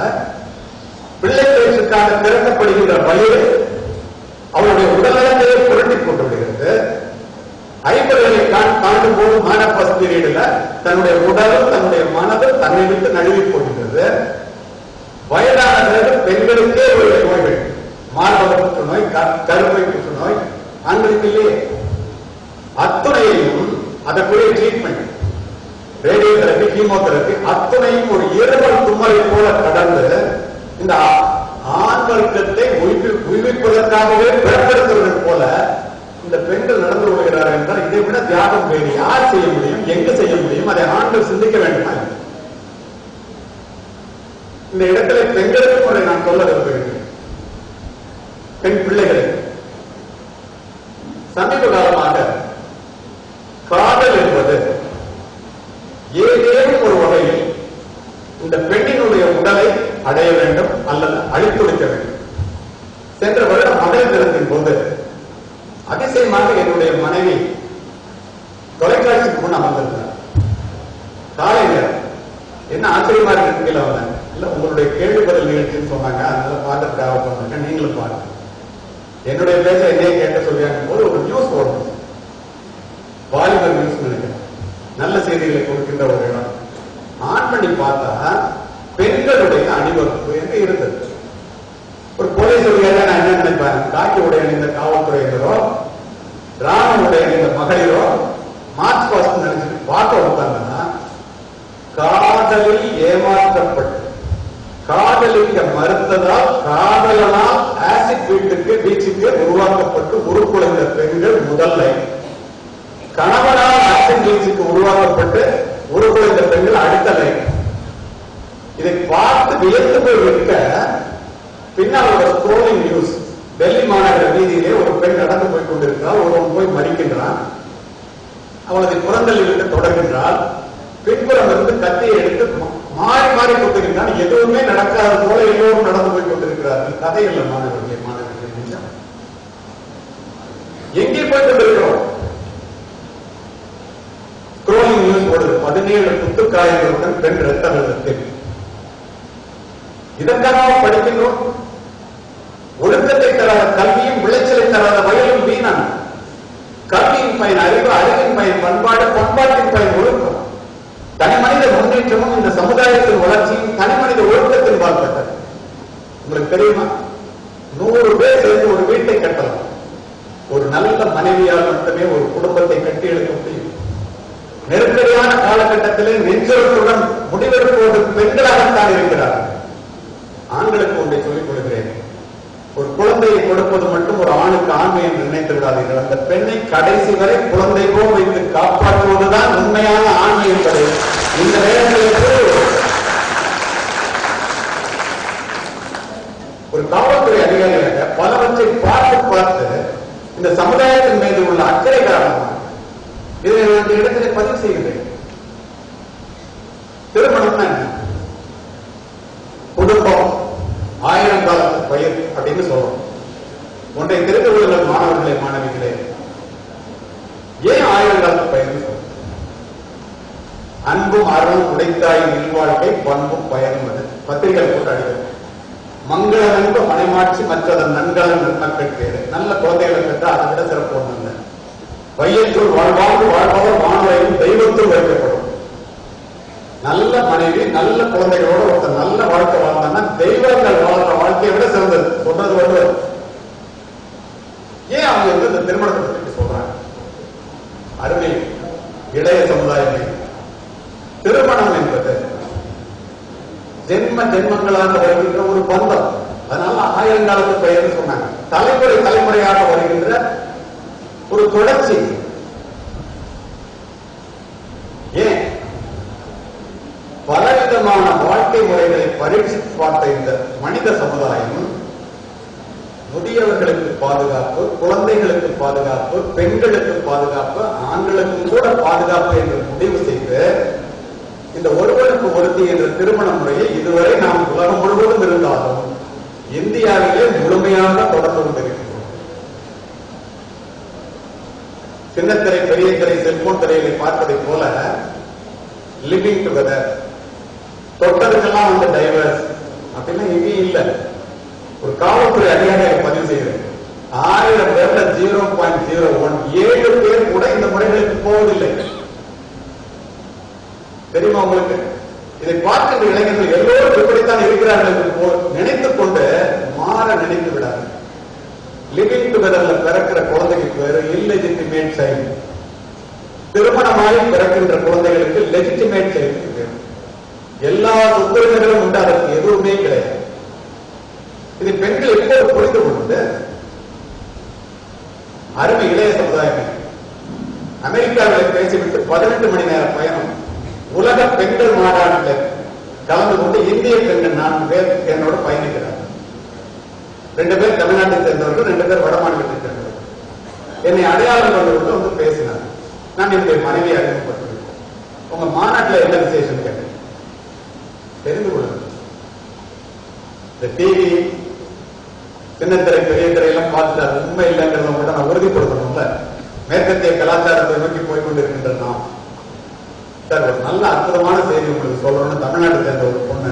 பிள்ளை பேச்சுக்காக திறக்கப்படுகின்ற வழியில் அவளுடைய உடல்நலத்தையே புரட்டிக் கொண்டு விடுகிறது. ஐம்பதுகளை காணும் போது மானப்பஸ் பீரியட்ல தன்னுடைய உடலும் தன்னுடைய மனதும் தன்னை விட்டு நழுவி போகின்றது. வயதான பிறகு பெண்களுக்கே ஒரு நோய்கள், மார்பக புற்றுநோய், கருப்பை புற்றுநோய், ஆண்களுக்கு இல்லையே. அத்துணையையும் அதற்குரிய ட்ரீட்மெண்ட், ரேடியோதெரபி, கீமோதெரபி அத்துணையும் ஒரு இருமல் தும்மலை போல கடந்து இந்த ஆண் வர்க்கத்தை உயிர்ப்பிப்பதற்காகவே பிறப்படுத்துவதற்கு போல இந்த பெண்கள் நடந்து கொள்கிறார்கள் என்றால் இதை விட தியாகம் வேறு யார் செய்ய முடியும், எங்கு செய்ய முடியும்? அதை ஆண்கள் சிந்திக்க வேண்டுமா? இந்த இடத்துல பெண்களுக்கும் அதை நான் சொல்ல விரும்புகிறேன். பெண் பிள்ளைகளை சமீப காலமாக காதல் என்பது ஏதேனும் ஒரு வகையில் இந்த பெண்ணினுடைய உடலை அடைய வேண்டும் அல்லது அழித்துடிக்க வேண்டும். சென்ற வருடம் மகளிர் தினத்தின் போது அதிசயமாக என்னுடைய மனைவி தொலைக்காட்சிக்கு முன் அமர்ந்திருந்தார். காலை நேரம் என்ன ஆச்சரியமா இருக்கு, கீழே வந்தாங்க. இல்ல உங்களுடைய கேள்வி பதில் நிகழ்ச்சின்னு சொன்னாங்க, அதனால பார்க்கறதுக்காக சொன்னாங்க, நீங்களும் பாருங்க. என்னுடைய பேச என்னையே கேட்க சொல்லியாங்க போது ஒரு நியூஸ் ஓடும், வாலிபர் நியூஸ் நினைக்கிறேன், நல்ல செய்திகளை கொடுக்கின்ற ஒரு இடம். ஆன் பண்ணி பார்த்தா பெண்களுடைய அணிவகுப்பு என்று இருந்தது. ஒரு போலீஸ் உடையாக நான் என்ன நினைப்பேன், காக்கி உடைய அணிந்த காவல்துறையினரோ ராணுவ உடைய அணிந்த மகளிரோ மார்ச் பாஸ்ட் நினைச்சிட்டு பார்க்க வந்தாங்கன்னா, காதலில் ஏமாற்றப்பட்டு காதலிக்க மறுத்ததால் காதலனால் ஆசிட் வீச்சுக்கு உருவாக்கப்பட்டு உருக்குலைந்த பெண்கள் முதல் லைன், கணவனால் ஆசிட் வீச்சுக்கு உருவாக்கப்பட்டு உருக்குலைந்த பெண்கள் அடுத்த லைன். இதை பார்த்து வியந்து போய் இருக்க பின்னால் ஒரு ஸ்க்ரோலிங் நியூஸ், டெல்லி மாநகர வீதியிலே ஒரு பெண் நடந்து போய் கொண்டிருக்கிறார், ஒருவன் போய் மறிக்கின்றான், அவளது புறந்தல் இருந்து தொடர்கின்றால், பின்புறம் இருந்து கத்தியை எடுத்து மாறி மாறி கொண்டிருக்கிறான். எதுவுமே நடக்காத போல எல்லோரும் நடந்து போய் கொண்டிருக்கிறார்கள். கதை இல்லை மாணவர்களே, மாணவர்களே, எங்கே போய் கொண்டிருக்கிறோம்? ஸ்க்ரோலிங் நியூஸ் போடுது, 17 குத்துக்காயங்களுடன் பெண் ரத்த வெள்ளத்தில். இதற்காக படிக்கின்றோம். ஒழுக்கத்தை தராத கல்வியும் விளைச்சலை தராத வயலும் வீணான. கல்வியின் பயன் அறிவு, அறிவின் பயன் பண்பாடு, பண்பாட்டின் பயன் ஒழுக்கம். தனி மனித முன்னேற்றமும் இந்த சமுதாயத்தின் வளர்ச்சியும் தனி மனித ஒழுக்கத்தின் வாழ்க்கை. உங்களுக்கு தெரியுமா, 100 பேர் சேர்ந்து ஒரு வீட்டை கட்டலாம். ஒரு நல்ல மனைவியால் மட்டுமே ஒரு குடும்பத்தை கட்டி எழுத முடியும். நெருக்கடியான காலகட்டத்திலே நெஞ்சொருத்துடன் முடிவெடுப்போடு பெண்களாகத்தான் இருக்கிறார்கள். ஆண்களுக்கு ஒன்றை சொல்லிக் கொள்கிறேன், ஒரு குழந்தையை கொடுப்பது மட்டும் ஒரு ஆணுக்கு ஆண்மை என்று நினைத்து விடாதீர்கள். அந்த பெண்ணை கடைசி வரை குழந்தை போல் வைத்து காப்பாற்றுவதுதான் உண்மையான ஆண்மை என்பதை இந்த நேரத்தில் ஒரு காவல்துறை அதிகாரியாக பலவற்றை பார்த்து இந்த சமுதாயத்தின் மீது உள்ள அக்கறை காரணமாக இதை இந்த இடத்திலே பதிவு செய்கிறேன். திருமணம் என்ன? குடும்பம் 1000 காலத்து பயிர் அப்படின்னு சொல்றோம். ஒன்றை தெரிந்து கொள்ளுங்கள் மாணவர்களே, மாணவிகளே, ஏன் 1000 காலத்து பயிர் சொல்றோம்? அன்பும் அருளும் உடைத்தாயின் இல்வாழ்க்கை பண்பும் பயனும். அது பத்திரிகை போட்டு அடிக்கிறது. மங்கள நண்ப மனைமாட்சி மற்றதன் நன்கலன் மக்கள் நல்ல குழந்தைகளை பெற்றால் அதை விட சிறப்பு ஒன்று. வையத்துள் வாழ்வாங்கு வாழ்பவர் வானுரையும் தெய்வத்துள் வைக்கப்படும். நல்ல மனைவி நல்ல குழந்தைகளோட ஒருத்தர் நல்ல வாழ்க்கை வாழ்ந்தான்னா தெய்வங்கள் வாழ்ற வாழ்க்கையை விட சிறந்தது. சொல்றது வந்து ஏன் அவங்க வந்து இந்த திருமணத்தை பற்றி சொல்றாங்க? அருமை இளைய சமுதாயமே, திருமணம் என்பது ஜென்ம ஜென்மங்களாக வருகின்ற ஒரு பந்தம். அதனால 1000 காலத்து பெயர்னு சொன்னாங்க. தலைமுறை தலைமுறையாக வருகின்ற ஒரு தொடர்ச்சி. ஏன் பலவிதமான வாழ்க்கை முறைகளை பரீட்சித்து பார்த்த இந்த மனித சமுதாயம் முதியவர்களுக்கு பாதுகாப்பு, குழந்தைகளுக்கு பாதுகாப்பு, பெண்களுக்கு பாதுகாப்பு, ஆண்களுக்கும் கூட பாதுகாப்பு என்று முடிவு செய்து இந்த ஒருவருக்கு ஒருத்தி என்ற திருமண முறையை இதுவரை நாம் உலகம் முழுவதும் இருந்தாலும் இந்தியாவிலே முழுமையாக தொடர்ந்து கொண்டிருக்கிறோம். சின்னத்திரை பெரிய திரை செல்போன் திரைகளை பார்ப்பதை போல லிவிங் டுகெதர், தொட்டதுக்கெல்லாம் வந்து டைவர்ஸ் அப்படின்னா எங்கேயும் இல்ல. ஒரு காவல்துறை அதிகாரியை பதிவு செய்கிறேன், 1000 பேர்ல 0.01 7 பேர் கூட இந்த முறைகளுக்கு போவதில்லை. தெரியுமா உங்களுக்கு? இதை பார்க்கின்ற இளைஞர்கள் எல்லோரும் இப்படித்தான் இருக்கிறார்கள் என்று நினைத்துக் கொண்டு மாற நினைத்து விடாது. லிவிங் டுகெதர்ல பிறக்கிற குழந்தைக்கு பேரு இல்லெஜிட்டிமேட் சைல்டு. திருமணமாகி பிறக்கின்ற குழந்தைகளுக்கு லெஜிட்டிமேட் சைல்டு பேரு. எல்லா சொத்துரிமைகளும் உண்டு, அதற்கு எதுவுமே கிடையாது. இது பெண்கள் எப்போது புரிந்து கொண்டு அருமை இளைய சமுதாயமே, அமெரிக்காவில் பேசிவிட்டு 18 மணி நேர பயணம் உலக பெண்கள் மாநாட்டில் கலந்து கொண்டு இந்திய பெண்கள் 4 பேர் என்னோட பயணிக்கிறார். 2 பேர் தமிழ்நாட்டை சேர்ந்தவர்கள், 2 பேர் வட மாநிலத்தை சேர்ந்தவர்கள். என்னை அடையாளம் கொண்டு வந்து பேசினார். நான் என்னுடைய மனைவியை அறிமுகப்படுத்தினேன். உங்க மாநாட்டில் என்ன விசேஷம் கேட்டேன். தெரிந்து கொள்ளுங்கள். இந்த டிவி சின்னத்திரை பெரிய திரையெல்லாம் பார்த்துட்டு அது உண்மை இல்லைங்கிறத கூட நான் உறுதிப்படுத்தணும்ல. மேற்கத்திய கலாச்சாரத்தை நோக்கி போய்கொண்டிருக்கின்ற நாம் சார் ஒரு நல்ல அற்புதமான செய்தி உங்களுக்கு சொல்லணும்னு தமிழ்நாட்டை சேர்ந்த ஒரு பொண்ணு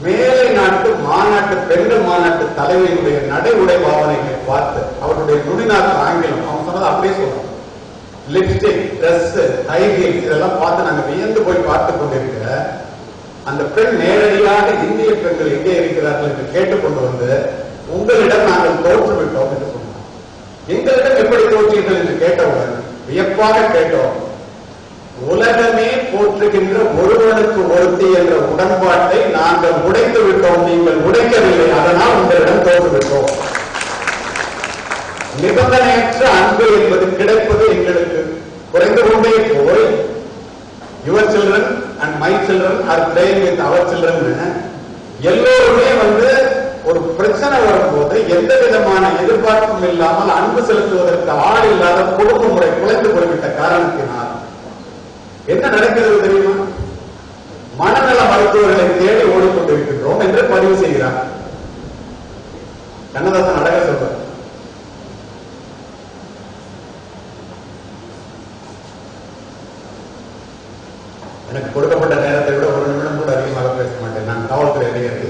மேலை நாட்டு மாநாட்டு பெண்கள் மாநாட்டு தலைவர்களுடைய நடை உடை பாவனைகளை பார்த்து அவருடைய நுனிநாட்டு ஆங்கிலம் அவங்க சொன்னது அப்படியே சொல்றாங்க. லிப்ஸ்டிக், டிரெஸ், ஹை ஹீல்ஸ் இதெல்லாம் பார்த்து நாங்க வியந்து போய் பார்த்துக் கொண்டிருக்கிற அந்த பெண் நேரடியாக இந்திய பெண்கள் எங்கே இருக்கிறார்கள் என்று கேட்டுக்கொண்டு வந்து உங்களிடம் நாங்கள் தோற்றுவிட்டோம் என்று சொன்னோம். எங்களிடம் எப்படி தோற்றீர்கள் என்று கேட்டவுடன் வியப்பாக கேட்டோம். உலகமே போற்றுகின்ற ஒருவனுக்கு ஒருத்தி என்ற உடன்பாட்டை நாங்கள் உடைத்து விட்டோம், நீங்கள் உடைக்கவில்லை, அதனால் உங்களிடம் தோற்றுவிட்டோம். நிபந்தனையற்ற அன்பு என்பது கிடைப்பது எங்களுக்கு குறைந்து கொண்டே போய் your children and my children are playing with our children எல்லோருமே வந்து ஒரு பிரச்சனை வரும்போது எந்த விதமான எதிர்பார்ப்பும் இல்லாமல் அன்பு செலுத்துவதற்கு ஆள் இல்லாத குடும்ப முறை குலைந்து போய்விட்ட காரணத்தினால் என்ன நடக்கிறது தெரியுமா? மனநல மருத்துவர்களை தேடி ஓடிக்கொண்டிருக்கின்றோம் என்று பதிவு செய்கிறார். கண்ணதாசன் அழகா சொல்றார். எனக்கு கொடுக்கப்பட்ட நேரத்தை விட 1 நிமிடம் கூட அதிகமாக பேச மாட்டேன். நான் காவல்துறை அதிகாரி.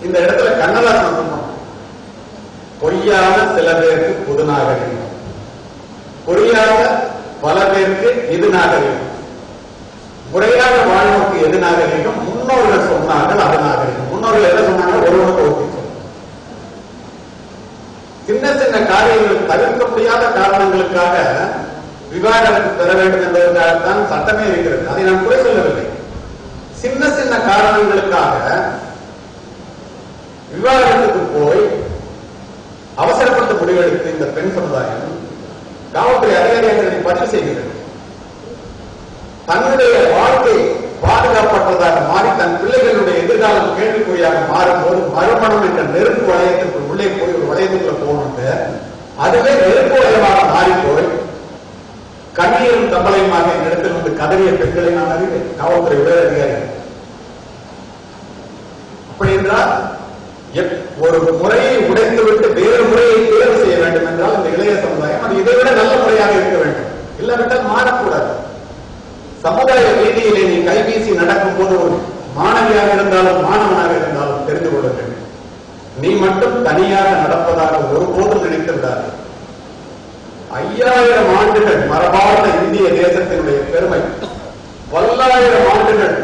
இந்த இடத்துல கண்ணதாசன் சொன்னோம், பொய்யான சில பேருக்கு புது நாகரிகம், புரியாத பல பேருக்கு இது நாகரிகம், முறையாக வாழ்வுக்கு எது நாகரிகம், முன்னோர்கள் சொன்னார்கள் அது நாகரிகம். முன்னோர்கள் என்ன சொன்னாங்க? ஒருவனுக்கு ஒருத்தி சொன்னாங்க. சின்ன சின்ன காரியங்கள் தவிர்க்க முடியாத காரணங்களுக்காக விவாகரத்து பெற வேண்டும் என்பதற்காகத்தான் சட்டமே இருக்கிறது. அதை நான் குறை சொல்லவில்லை. சின்ன சின்ன காரணங்களுக்காக விவாகரத்துக்கு போய் அவசரப்பட்டு முடிவெடுத்து இந்த பெண் சமுதாயம் காவல்துறை அதிகாரிகளை பதிவு செய்கிறது. தன்னுடைய வாழ்க்கை பாதுகாப்பற்றதாக மாறி தன் பிள்ளைகளுடைய எதிர்காலம் கேள்விக்குறியாக மாறும்போது மறுமணம் என்ற நெருப்பு வளையத்திற்கு உள்ளே போய் ஒரு வளையத்துக்குள்ள போகணும்ட்டு அதுவே நெருப்பு வளையமாக மாறி போய் கண்ணீரும் தம்பளையுமாக இந்த இடத்தில் வந்து கதறிய பெண்களை நான் அறிவேன். காவல்துறை உயர் அதிகாரிகள் அப்படி என்றால் ஒரு முறையை உடைத்துவிட்டு வேறு முறையை தேர்வு செய்ய வேண்டும் என்றால் இந்த இளைய சமுதாயம் அது இதைவிட நல்ல முறையாக இருக்க வேண்டும். இல்லாவிட்டால் மாறக்கூடாது. சமுதாய ரீதியிலே நீ கைவீசி நடக்கும் போது ஒரு மாணவியாக இருந்தாலும் மாணவனாக இருந்தாலும் தெரிந்து கொள்ள வேண்டும். நீ மட்டும் தனியாக நடப்பதாக ஒருபோதும் நினைத்து விடாது. 5000 ஆண்டுகள் மரபார்ந்த இந்திய தேசத்தினுடைய பெருமை, பல்லாயிரம் ஆண்டுகள்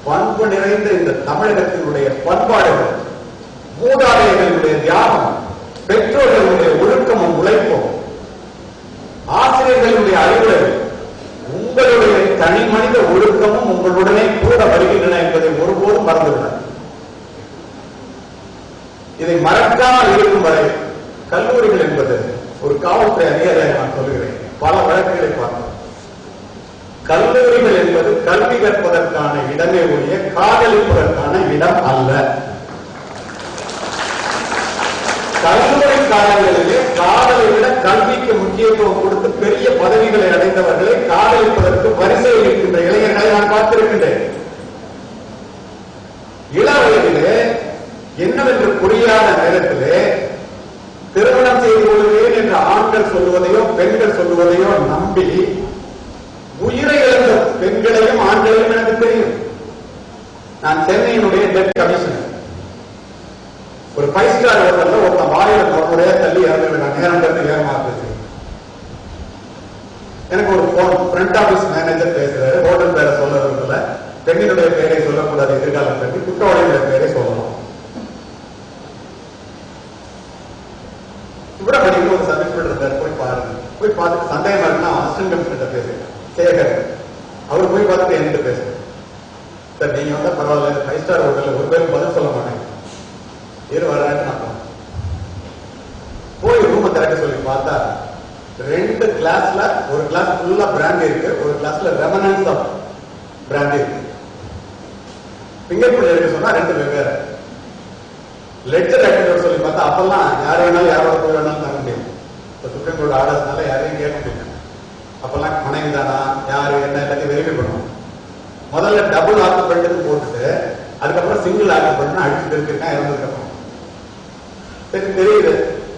பண்பு நிறைந்த இந்த தமிழகத்தினுடைய பண்பாடுகள், மூதாதையர்களுடைய தியாகம், பெற்றோர்களுடைய ஒழுக்கமும் உழைப்பும், ஆசிரியர்களுடைய அறிவுரை, உங்களுடைய தனி மனித ஒழுக்கமும் உங்களுடனே கூட வருகின்றன என்பதை ஒருபோதும் மறந்துவிடாது. இதை மறக்காமல் இருக்கும் வரை கல்லூரிகள் என்பது ஒரு காவல்துறை அதிகாரியாக நான் சொல்லுகிறேன். பல வழக்குகளை பார்த்தோம். கல்லூரிகள் என்பது கல்வி கற்பதற்கான இடமே ஒழிய காதலிப்பதற்கான இடம் அல்ல. கல்லூரி காலங்களிலே காதலை விட கல்விக்கு முக்கியத்துவம் கொடுத்து பெரிய பதவிகளை அடைந்தவர்களை காதலிப்பதற்கு வரிசையில் இருக்கின்ற இளைஞர்களை நான் பார்த்திருக்கின்றேன். இள வயதிலே என்ன என்னவென்று புரியாத நேரத்திலே திருமணம் செய்து கொள்வேன் என்று ஆண்கள் சொல்லுவதையோ பெண்கள் சொல்லுவதையோ நம்பி உயிரை இழந்த பெண்களையும் ஆண்களையும் எனக்கு தெரியும். நான் சென்னையினுடைய டெப்டி கமிஷனர். ஒரு 5 ஸ்டார் ஹோட்டல்ல ஒருத்தன் வாயில முறையா தள்ளி இறந்துருக்கான். நேரம் கருத்து ஏமாறு. எனக்கு ஒரு போன் ஃப்ரண்ட் ஆபீஸ் மேனேஜர் பேசுறாரு. ஹோட்டல் பேரை சொல்ல விரும்பல, பெண்ணினுடைய பெயரை சொல்லக்கூடாது, எதிர்காலம் பற்றி குற்றவாளிகளுடைய பெயரை சொல்லலாம். சுப்பிரமணியம் ஒரு சப் இன்ஸ்பெக்டர் இருந்தார், போய் பாருங்க. போய் பார்த்துட்டு சந்தேகமா இருக்குன்னா அசிஸ்டன்ட் கமிஷனர் பேசுறேன் சேகர். அவர் போய் பார்த்துட்டு என்கிட்ட பேசுறேன், சார் நீங்க வந்தா பரவாயில்ல, 5 ஸ்டார் ஹோட்டல்ல ஒரு பேரும் பதில் சொல்ல மாட்டேங்க, ஏறு வரான்னு நான் போய் ரூம திறக்க சொல்லி பார்த்தா 2 கிளாஸ்ல, ஒரு கிளாஸ் ஃபுல்லா பிராண்டி இருக்கு, ஒரு கிளாஸ்ல ரெமனன்ஸ் ஆஃப் பிராண்டி இருக்கு. பிங்கர் பிரிண்ட் எடுக்க சொன்னா 2 வெவ்வேறு. லெட்டர் ஆக்டிவேட் சொல்லி பார்த்தா அப்பெல்லாம் யார் வேணாலும் யாரோட போய் வேணாலும் தர முடியும். இப்போ சுப்ரீம் கோர்ட் ஆர்டர்ஸ்னால யாரையும் கேட்க முடியும். அப்பெல்லாம் மனைவி தானா யாரு என்ன எல்லாத்தையும் வெரிஃபை பண்ணுவோம். முதல்ல டபுள் ஆக்குபெண்ட் போட்டுட்டு அதுக்கப்புறம் சிங்கிள் ஆக்குபெண்ட் அடிச்சுட்டு இருக்கான் இறந்துருக்கோம். சரி தெரியுது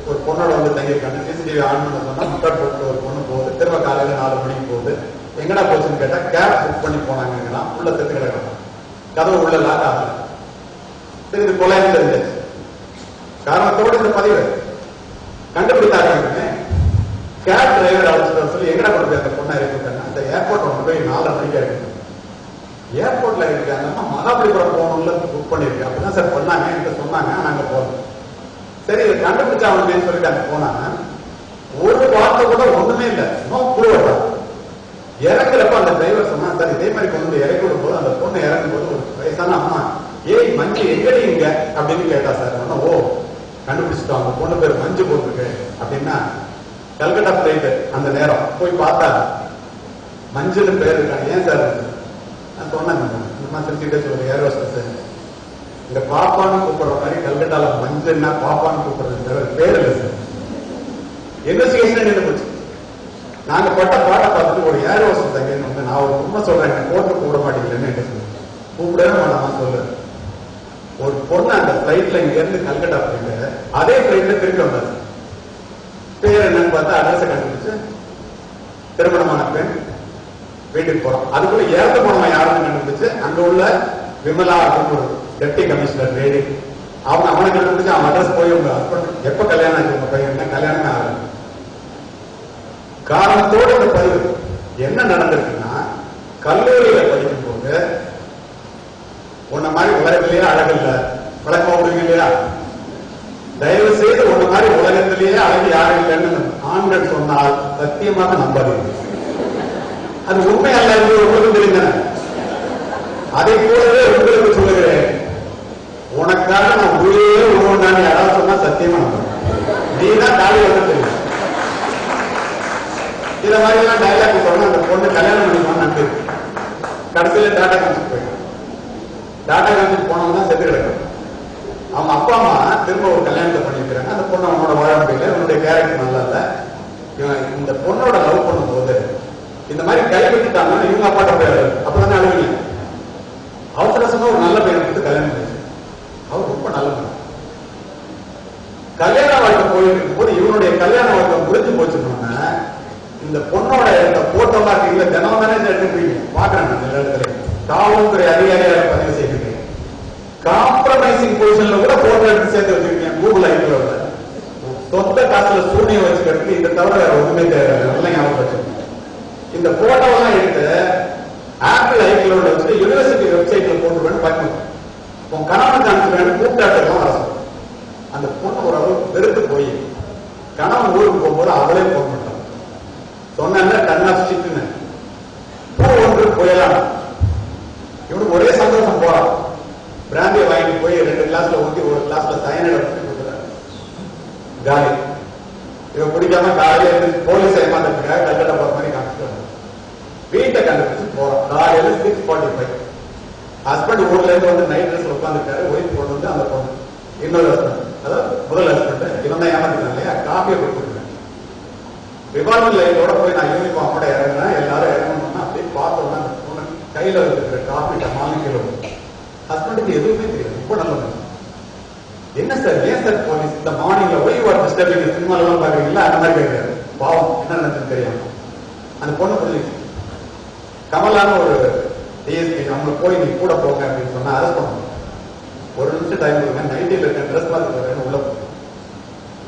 ஒரு பொண்ணோட வந்து தங்கியிருக்காங்க. சிசிடிவி ஆன் பண்ண சொன்னா முட்டாட் போட்டு ஒரு பொண்ணு போகுது, திரும்ப காலையில 4 மணிக்கு போகுது. எங்கடா போச்சுன்னு கேட்டா கேப் புக் பண்ணி போனாங்கன்னா உள்ள தெத்து கிடக்கலாம், கதவு உள்ள லாக் ஆகல. சரி இது கொலைன்னு தெரிஞ்சிச்சு. காரணத்தோடு இந்த பதிவு கண்டுபிடித்தாங்க. கேப் டிரைவர் அழைச்சிட்டு சொல்லி எங்கடா கொண்டு போய் அந்த பொண்ணை இறக்கிட்டாங்க. அந்த ஏர்போர்ட் கொண்டு போய் 4 மணிக்கு இறக்கிட்டாங்க. ஏர்போர்ட்ல இருக்காங்கன்னா மகாபலிபுரம் போகணும்ல புக் பண்ணிருக்கு. அப்படிதான் சார் பண்ணாங்க, என்கிட்ட சொன்னாங்க, நாங்க போறோம். சரி இதை கண்டுபிடிச்சாங்கன்னு சொல்லிட்டு அங்க போனாங்க. ஒரு வார்த்தை கூட ஒண்ணுமே இல்லை, நோ க்ளூவா. இறங்குறப்ப அந்த டிரைவர் சொன்னா, சார் இதே மாதிரி கொண்டு வந்து இறக்கி விடும் போது அந்த பொண்ணு இறங்கும் போது ஒரு வயசான அம்மா, ஏய் மஞ்சு எங்கடி இங்க அப்படின்னு கேட்டா சார். ஓ கண்டுபிடிச்சிட்டோம், அந்த பொண்ணு பேர் மஞ்சு போட்டிருக்கு அப்படின்னா. கல்கட்டா பிளைட் அந்த நேரம் போய் பார்த்தா மஞ்சுன்னு பேர் இருக்காங்க. ஏன் சார் நான் சொன்னாங்க, இந்த திருச்சிட்டே சொல்லுங்க ஏர் ஹோஸ்டஸ் இந்த பாப்பான்னு கூப்பிடுற மாதிரி கல்கட்டால மஞ்சுன்னா பாப்பான்னு கூப்பிடுறது பேர் இல்லை சார். இன்வெஸ்டிகேஷன் என்ன போச்சு. நாங்க பட்ட பாட்டை பார்த்துட்டு ஒரு ஏர் ஹோஸ்டஸ் தங்கன்னு வந்து நான் ஒரு உண்மை சொல்றேன், போட்டு கூப்பிட மாட்டீங்களேன்னு கூப்பிடவே மாட்டாமா சொல்லு. ஒரு பொண்ணு அந்த பிளைட்ல இங்க இருந்து கல்கட்டா போயிட்டு அதே பிளைட்ல திருப்பி வந்தாரு. பேர் என்னன்னு பார்த்தா அட்ரஸ் கண்டுபிடிச்சு திருமணமான பெண் வீட்டுக்கு போறோம். அதுக்குள்ள இறந்து போனவன் யாருன்னு கண்டுபிடிச்சு அங்க உள்ள விமலா அப்படின்னு ஒரு டெப்டி கமிஷனர் லேடி, அவனை கண்டுபிடிச்சு அவன் அட்ரஸ் போய் உங்க ஹஸ்பண்ட் எப்ப கல்யாணம் ஆச்சு உங்க பையன் கல்யாணமே ஆகல. காரணத்தோடு இந்த பதிவு என்ன நடந்திருக்குன்னா, கல்லூரியில படிக்கும் போது உன்ன மாதிரி உலகத்திலேயே அழகில்ல விளக்கமா விடுவீங்க இல்லையா, தயவு செய்து உன்ன மாதிரி உலகத்திலேயே அழகு யாரும் இல்லைன்னு ஆண்கள் சொன்னால் சத்தியமாக நம்பாதீங்க. அது உண்மை அல்ல என்று உங்களுக்கு தெரிந்தன. அதை போலவே உங்களுக்கு சொல்லுகிறேன், உனக்காக நான் உயிரே உருவண்டான்னு யாராவது சொன்னா சத்தியமா நம்ப. நீதான் காலி வந்து தெரியும். இத மாதிரி எல்லாம் டைலாக் சொன்னா அந்த பொண்ணு கல்யாணம் பண்ணிக்கணும்னு நம்பி கடைசியில டாடா கமிஷன் போயிடும். டாடா கமிஷன் போனவங்க செத்து கிடக்கும். அவங்க அப்பா அம்மா திரும்ப ஒரு கல்யாணத்தை பண்ணிருக்கிறாங்க. அந்த பொண்ணு அவனோட வாழ முடியல, இவனுடைய கேரக்டர் நல்லா இல்ல. இவன் இந்த பொண்ணோட லவ் பண்ணும் போது இந்த மாதிரி கைவிட்டுட்டாங்கன்னா இவங்க அப்பாட்ட போயிடாது. அப்பதானே அழுவீங்க. அவசரமா ஒரு நல்ல பையனை கொடுத்து கல்யாணம் பண்ணி அவர் ரொம்ப நல்ல பையன். கல்யாண வாழ்க்கை போயிட்டு இருக்கும் போது இவனுடைய கல்யாண வாழ்க்கை முடிஞ்சு போச்சுன்னா இந்த பொண்ணோட இந்த போட்டோலாம் இருக்கீங்களா தினம் தானே எடுத்துப்பீங்க பாக்குறேன். நான் எல்லா இடத்துல காவல்துறை அதிகாரியாக பதிவு செய்திருக்கேன். காம்ப்ரமைசிங் பொசிஷன்ல கூட போட்டோ எடுத்து சேர்த்து வச்சிருக்கீங்க கூகுள் ஐக்கிய. சொந்த காசுல சூனியம் வச்சுக்கிறதுக்கு இந்த தவிர வேற ஒண்ணுமே நல்லா ஞாபகம் வச்சிருக்கேன். இந்த போட்டோவெல்லாம் எடுத்து ஆப்பிள் ஐக்கியோட வச்சுட்டு யூனிவர்சிட்டி வெப்சைட்ல போட்டுருவேன்னு பயன்படுத்தும். உன் கணவன் காமிச்சு கூப்பிட்டாட்டம் அரசு. அந்த பொண்ணு ஓரளவு வெறுத்து போய் கணவன் ஊருக்கு போகும்போது அவளே போக மாட்டான். சொன்ன கண்ணாச்சிட்டுன்னு பூ ஒன்று போயலாம். இவனுக்கு ஒரே சந்தோஷம் போறான். பிராந்தியை வாங்கிட்டு போய் 2 கிளாஸ்ல ஊற்றி ஒரு கிளாஸ்ல சயனைட் கொடுக்குறாரு. காலி இவன் பிடிக்காம காலையில இருந்து போலீஸ் ஏமாந்ததுக்காக கல்கட்டா போற மாதிரி காமிச்சிட்டு வீட்டை கண்டுபிடிச்சு போறான். காலையில 6:45 ஹஸ்பண்ட் ஊர்ல இருந்து வந்து நைட் ட்ரெஸ்ல உட்காந்துருக்காரு. ஒய்ஃப் கொண்டு வந்து அந்த பொண்ணு இன்னொரு ஹஸ்பண்ட், அதாவது முதல் ஹஸ்பண்ட் இவன் தான் ஏமாத்திட்டான் இல்லையா, காஃபியை கொடுத்துருக்கேன். ரிவால்வர் லைட்டோட போய் நான் யூனிஃபார்ம் கூட இறங்கினேன். எல்லாரும் இறங்கணும்னா அப்படியே பார்த்தோம்னா அந்த பொண்ணு கையில வச்சிருக்கிற காஃபி டமாலும் கிலோ. ஹஸ்பண்டுக்கு எதுவுமே தெரியாது, ரொம்ப நல்லது. என்ன சார் ஏன் சார் போலீஸ் இந்த மார்னிங்ல ஒய் வாட் டிஸ்டர்பிங் சினிமா எல்லாம் பாக்குறீங்களா அந்த மாதிரி கேட்கிறாரு. பாவம் என்ன நடந்துன்னு தெரியாம அந்த பொண்ணு சொல்லிச்சு, கமலான ஒரு டிஎஸ்பி அவங்க போய் நீ கூட போங்க அப்படின்னு சொன்னா அரெஸ்ட் பண்ணணும். ஒரு நிமிஷம் டைம் கொடுங்க, நைட்டில் இருக்க ட்ரெஸ் பார்த்து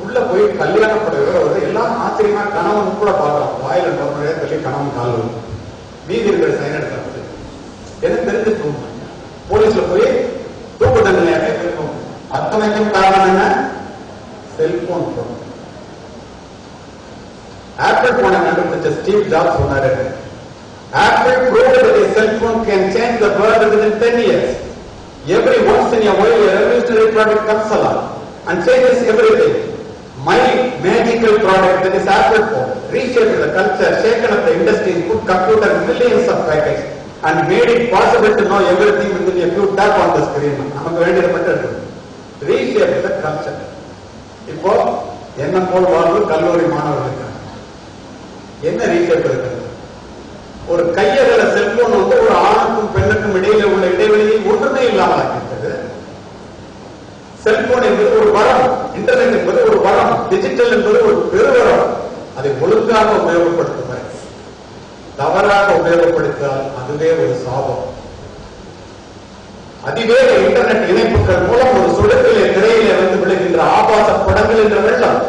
உள்ள போய் கல்யாண புடவை வருது. எல்லாம் ஆச்சரியமா கணவன் கூட பார்க்கலாம், வாயில நோக்கவே சொல்லி கணவன் கால் வரும், மீதி இருக்கிற சைன் எடுத்து எனக்கு தெரிஞ்சு தூங்க போலீஸ்ல போய் தூக்கு தண்டனையாவே இருக்கும். அத்தனைக்கும் காரணம் என்ன? செல்போன். ஆப்பிள் போனை கண்டுபிடிச்ச ஸ்டீவ் ஜாப்ஸ் சொன்னாரு, Apple proved that a cell phone can change the world within 10 years. Every once in a while, a revolutionary product comes along and changes everything. My magical product, that is Apple phone, reshaped the culture, shaken up the industry, put computer millions of packets, and made it possible to know everything within a few tap on the screen. நமக்கு வேண்டியது மட்டும் இருக்கு. Reshaped the culture. இப்போ என்ன போல் வாழ்வு கல்லூரி மாணவர்களுக்கு என்ன ரீஷேப் இருக்கிறது? ஒரு கையகல செல்போன் வந்து ஒரு ஆணுக்கும் பெண்ணுக்கும் இடையில உள்ள இடைவெளியை ஒன்றுமே இல்லாமல் ஆக்கிவிட்டது. செல்போன் என்பது ஒரு வரம், இன்டர்நெட் என்பது ஒரு வரம், டிஜிட்டல் என்பது ஒரு பெருவரம். அதை ஒழுங்காக உபயோகப்படுத்தும், தவறாக உபயோகப்படுத்தால் அதுவே ஒரு சாபம். அதிவேக இன்டர்நெட் இணைப்புகள் மூலம் ஒரு சுடத்திலே திரையிலே வந்து விழுகின்ற ஆபாச படங்கள் என்ற வெள்ளம்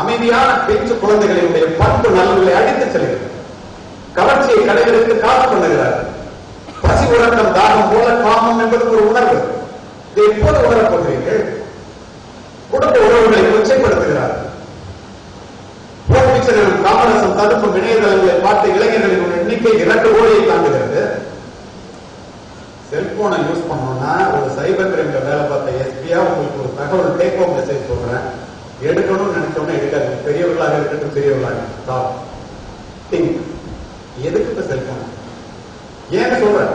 அமைதியான பேச்சு குழந்தைகளினுடைய பண்பு நலன்களை அடித்துச் செல்கிறது. கவர்ச்சியை கடைகளுக்கு காத்து பண்ணுகிறார்கள். பசி உறக்கம் தாகம் போல காமம் என்பது ஒரு உணர்வு. இதை எப்போது உணரப்போகிறீர்கள்? குடும்ப உறவுகளை கொச்சைப்படுத்துகிறார்கள். காமரசம் தடுப்பும் இணையதளங்களை பார்த்த இளைஞர்களின் எண்ணிக்கை 2 கோடியை தாண்டுகிறது. செல்போனை யூஸ் பண்ணோம்னா ஒரு சைபர் கிரைம்ல வேலை பார்த்த எஸ்பியா உங்களுக்கு ஒரு தகவல் டேக் ஹோம் மெசேஜ் சொல்றேன், எடுக்கணும்னு நினைச்சோம்னா எடுக்காது. பெரியவர்களாக இருக்கட்டும் பெரியவர்களாக திங்க், எதுக்கு செல்போன் ஏன்னு சொல்றேன்.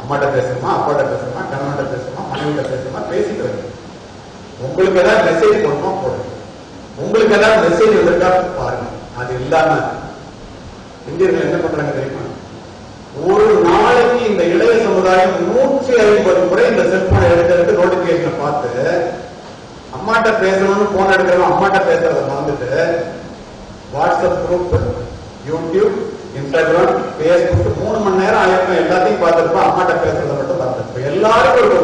அம்மாட்ட பேசுமா, அப்பாட்ட பேசுமா, கணவன்கிட்ட பேசுமா, மனைவிட்ட பேசுமா, பேசிட்டு வருது. உங்களுக்கு ஏதாவது மெசேஜ் போடணுமா போடுங்க, உங்களுக்கு ஏதாவது மெசேஜ் வந்திருக்கா பாருங்க. அது இல்லாம இந்தியர்கள் என்ன பண்றாங்க தெரியுமா? ஒரு நாளைக்கு இந்த இளைய சமுதாயம் 150 முறை இந்த செல்போனை எடுத்து நோட்டிபிகேஷன் பார்த்து அம்மாட்ட பேசணும்னு போன் எடுக்கிறோம், அம்மாட்ட பேசுறத மறந்துட்டு WhatsApp group, YouTube, Instagram, Facebook 3 மணி நேரம் ஆயிருக்கும். எல்லாத்தையும் பார்த்துருப்போம், அம்மாட்ட பேசுறத மட்டும் பார்த்துருப்போம். எல்லாருக்கும் ஒரு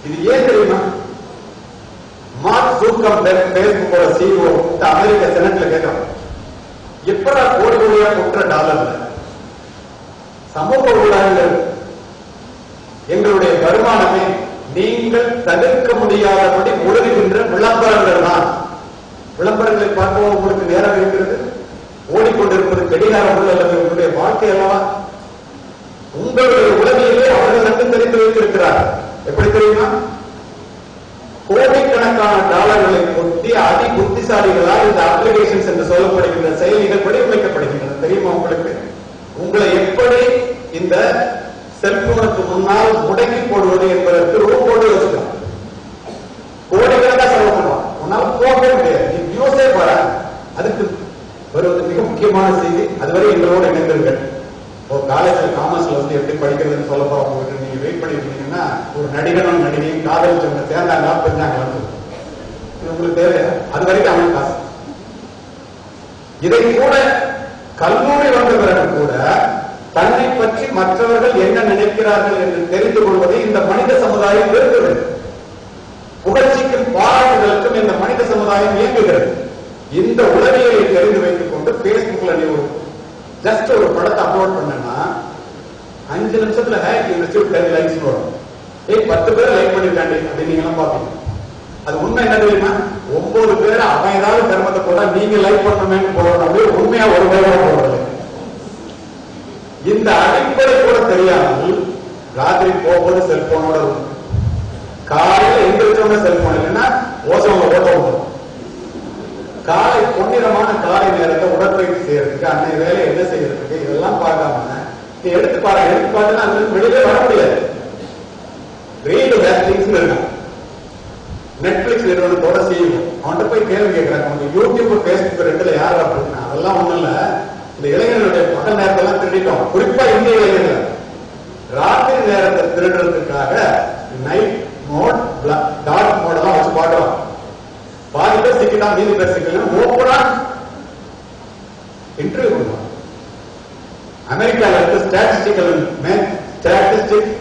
இது ஏன் தெரியுமா? மார்க் ஜூக்கர்பெர்க் பேஸ்புக்கோட சிஇஓ அமெரிக்க செனட்ல கேட்கணும், எப்படா கோடி கோடியா கொட்டுற டாலர்ல சமூக ஊடகங்கள் எங்களுடைய வருமானமே நீங்கள் தவிர்க்க முடியாதபடி ஒழுகுகின்ற விளம்பரங்கள் தான். விளம்பரங்களை பார்க்கவும் உங்களுக்கு நேரம் இருக்கிறது. ஓடிக்கொண்டிருப்பது கடிகாரம் அல்லது உங்களுடைய வாழ்க்கை அல்லவா? உங்களுடைய உலகிலே அவர்கள் மட்டும் தெரிந்து வைத்திருக்கிறார். எப்படி தெரியுமா? கோடிக்கணக்கான டாலர்களை கொட்டி அதி புத்திசாலிகளால் இந்த அப்ளிகேஷன்ஸ் என்று சொல்லப்படுகின்ற செயலிகள் வடிவமைக்கப்படுகின்றன. தெரியுமா உங்களுக்கு? உங்களை எப்படி இந்த செல்போனுக்கு முன்னால் முடக்கி போடுவது என்பதற்கு ரோபோடு யோசிக்கலாம். கோடிக்கணக்கா செலவு பண்ணுவான், உன்னால போகவே முடியாது. நீ நியூஸே பாரு. அதுக்கு வருவது மிக முக்கியமான செய்தி. அதுவரை எங்களோடு இணைந்தீர்கள். ஒரு காலேஜ்ல காமர்ஸ்ல வந்து எப்படி படிக்கிறதுன்னு சொல்ல போறோம். நீங்க வெயிட் பண்ணிருக்கீங்கன்னா ஒரு நடிகனும் நடிகையும் காதலிச்சவங்க சேர்ந்தாங்களா பெஞ்சாங்களான்னு இது உங்களுக்கு தேவையா? அது வரைக்கும் அவனுக்கு காசு. இதை கூட கல்லூரி வந்த பிறகு கூட தன்னை பற்றி மற்றவர்கள் என்ன நினைக்கிறார்கள் என்று தெரிந்து கொள்வதை இந்த மனித சமுதாயம் வெறுக்க வேண்டும். புகழ்ச்சிக்கும் பாராட்டுகளுக்கும் இந்த மனித சமுதாயம் இயங்குகிறது. இந்த உளவியலை தெரிந்து வைத்துக் கொண்டு பேஸ்புக்ல நீ ஜஸ்ட் ஒரு படத்தை அப்லோட் பண்ணா 5 நிமிஷத்துல ஹேக் யூ ரிசீவ் 10 லைக்ஸ் வரும். 10 பேர் லைக் பண்ணிருக்காங்க அப்படின்னு நீங்க எல்லாம் பாப்பீங்க. அது உண்மை என்ன தெரியுமா? 9 பேர் அவன் ஏதாவது கர்மத்தை போட்டா நீங்க லைக் பண்ணணும்னு போறோம். அப்படியே உண்மையா ஒரு பேரோட போடுறது. இந்த அடிப்படை கூட தெரியாமல் ராத்திரி போகும்போது செல்போனோட காலையில எந்திரிச்சோட செல்போன் இல்லைன்னா ஓசோன்ல ஓட்ட விடும். காலை பொன்னிறமான காலை நேரத்தை உடற்பயிற்சி செய்யறதுக்கு அன்னைய வேலை என்ன செய்யறதுக்கு இதெல்லாம் பார்க்காம நீ எடுத்து பார்த்தா அந்த வெளியே வர முடியாது. ரீடு திங்ஸ் இருக்கான். நெட்ஃபிளிக்ஸ் நிறுவனத்தோட செய்யும். அவன்கிட்ட போய் கேள்வி கேட்கிறாங்க, யூடியூப் பேஸ்புக் 2ல யார் அப்படின்னா அதெல்லாம் ஒண்ணும் இல்ல, இந்த இளைஞர்களுடைய பகல் நேரத்தெல்லாம் திருடிட்டோம். குறிப்பா இந்திய இளைஞர்கள் ராத்திரி நேரத்தை திருடுறதுக்காக நைட் மோட், டார்க் மோடெல்லாம் வச்சு பாடுவாங்க. பாதி பேர் சிக்கிட்டா மீதி பேர் சிக்கலாம் ஓப்பனா இன்டர்வியூ பண்ணுவாங்க. அமெரிக்கால இருக்க ஸ்டாட்டிஸ்டிக்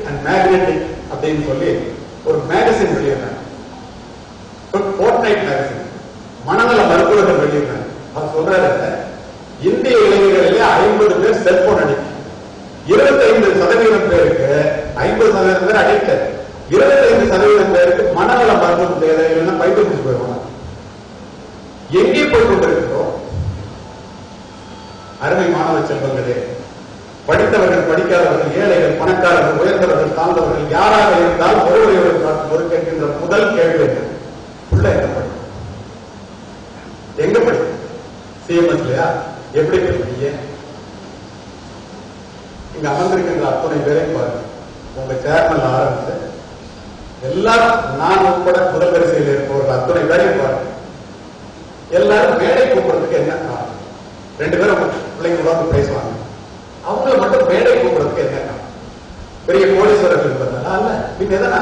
அண்ட் மேக்னெட்டிக் அப்படின்னு சொல்லி ஒரு மேகசின் வெளியிடுறாங்க. ஃபோர்ட்நைட் மேகசின் மனநல மருத்துவர்கள் வெளியிடுறாங்க. அவர் சொல்றாரு, இந்திய இளைஞர்களிலே 50 பேர் செல்போன் அடிக்ட், 25% பேருக்கு 50% பேர் அடிக்ட், 25% பேருக்கு மனநல மருத்துவம் தேவையில்லைன்னா பைத்தியம் பிடிச்சு போயிடுவாங்க. எங்கே போய் கொண்டிருக்கிறோம்? அருமை மாணவ செல்வங்களே, படித்தவர்கள் படிக்காதவர்கள், ஏழைகள் பணக்காரர்கள், உயர்ந்தவர்கள் தாழ்ந்தவர்கள் யாராக இருந்தால் ஒரு கேட்கின்ற முதல் கேள்வி உள்ள என்ன படிக்கும்? எங்க படிக்கும்? சிஎம்எஸ்லயா? எப்படி படிப்பீங்க? இங்க அமர்ந்திருக்கின்ற அத்தனை பேரையும் பாருங்க. உங்க சேர்மன் ஆரம்பிச்சு எல்லாரும், நான் உட்பட முதல் வரிசையில் இருப்பவர்கள் அத்தனை பேரையும் பாருங்க. எல்லாரும் மேடை கூப்பிடுறதுக்கு என்ன காரணம்? 2 பேரும் பிள்ளைங்க உட்கார்ந்து பேசுவாங்க. அவங்கள மட்டும் மேடை கூப்பிடுறதுக்கு என்ன காரணம்? பெரிய கோடீஸ்வரர்கள் இருப்பதா? அல்ல. பின் எதனா?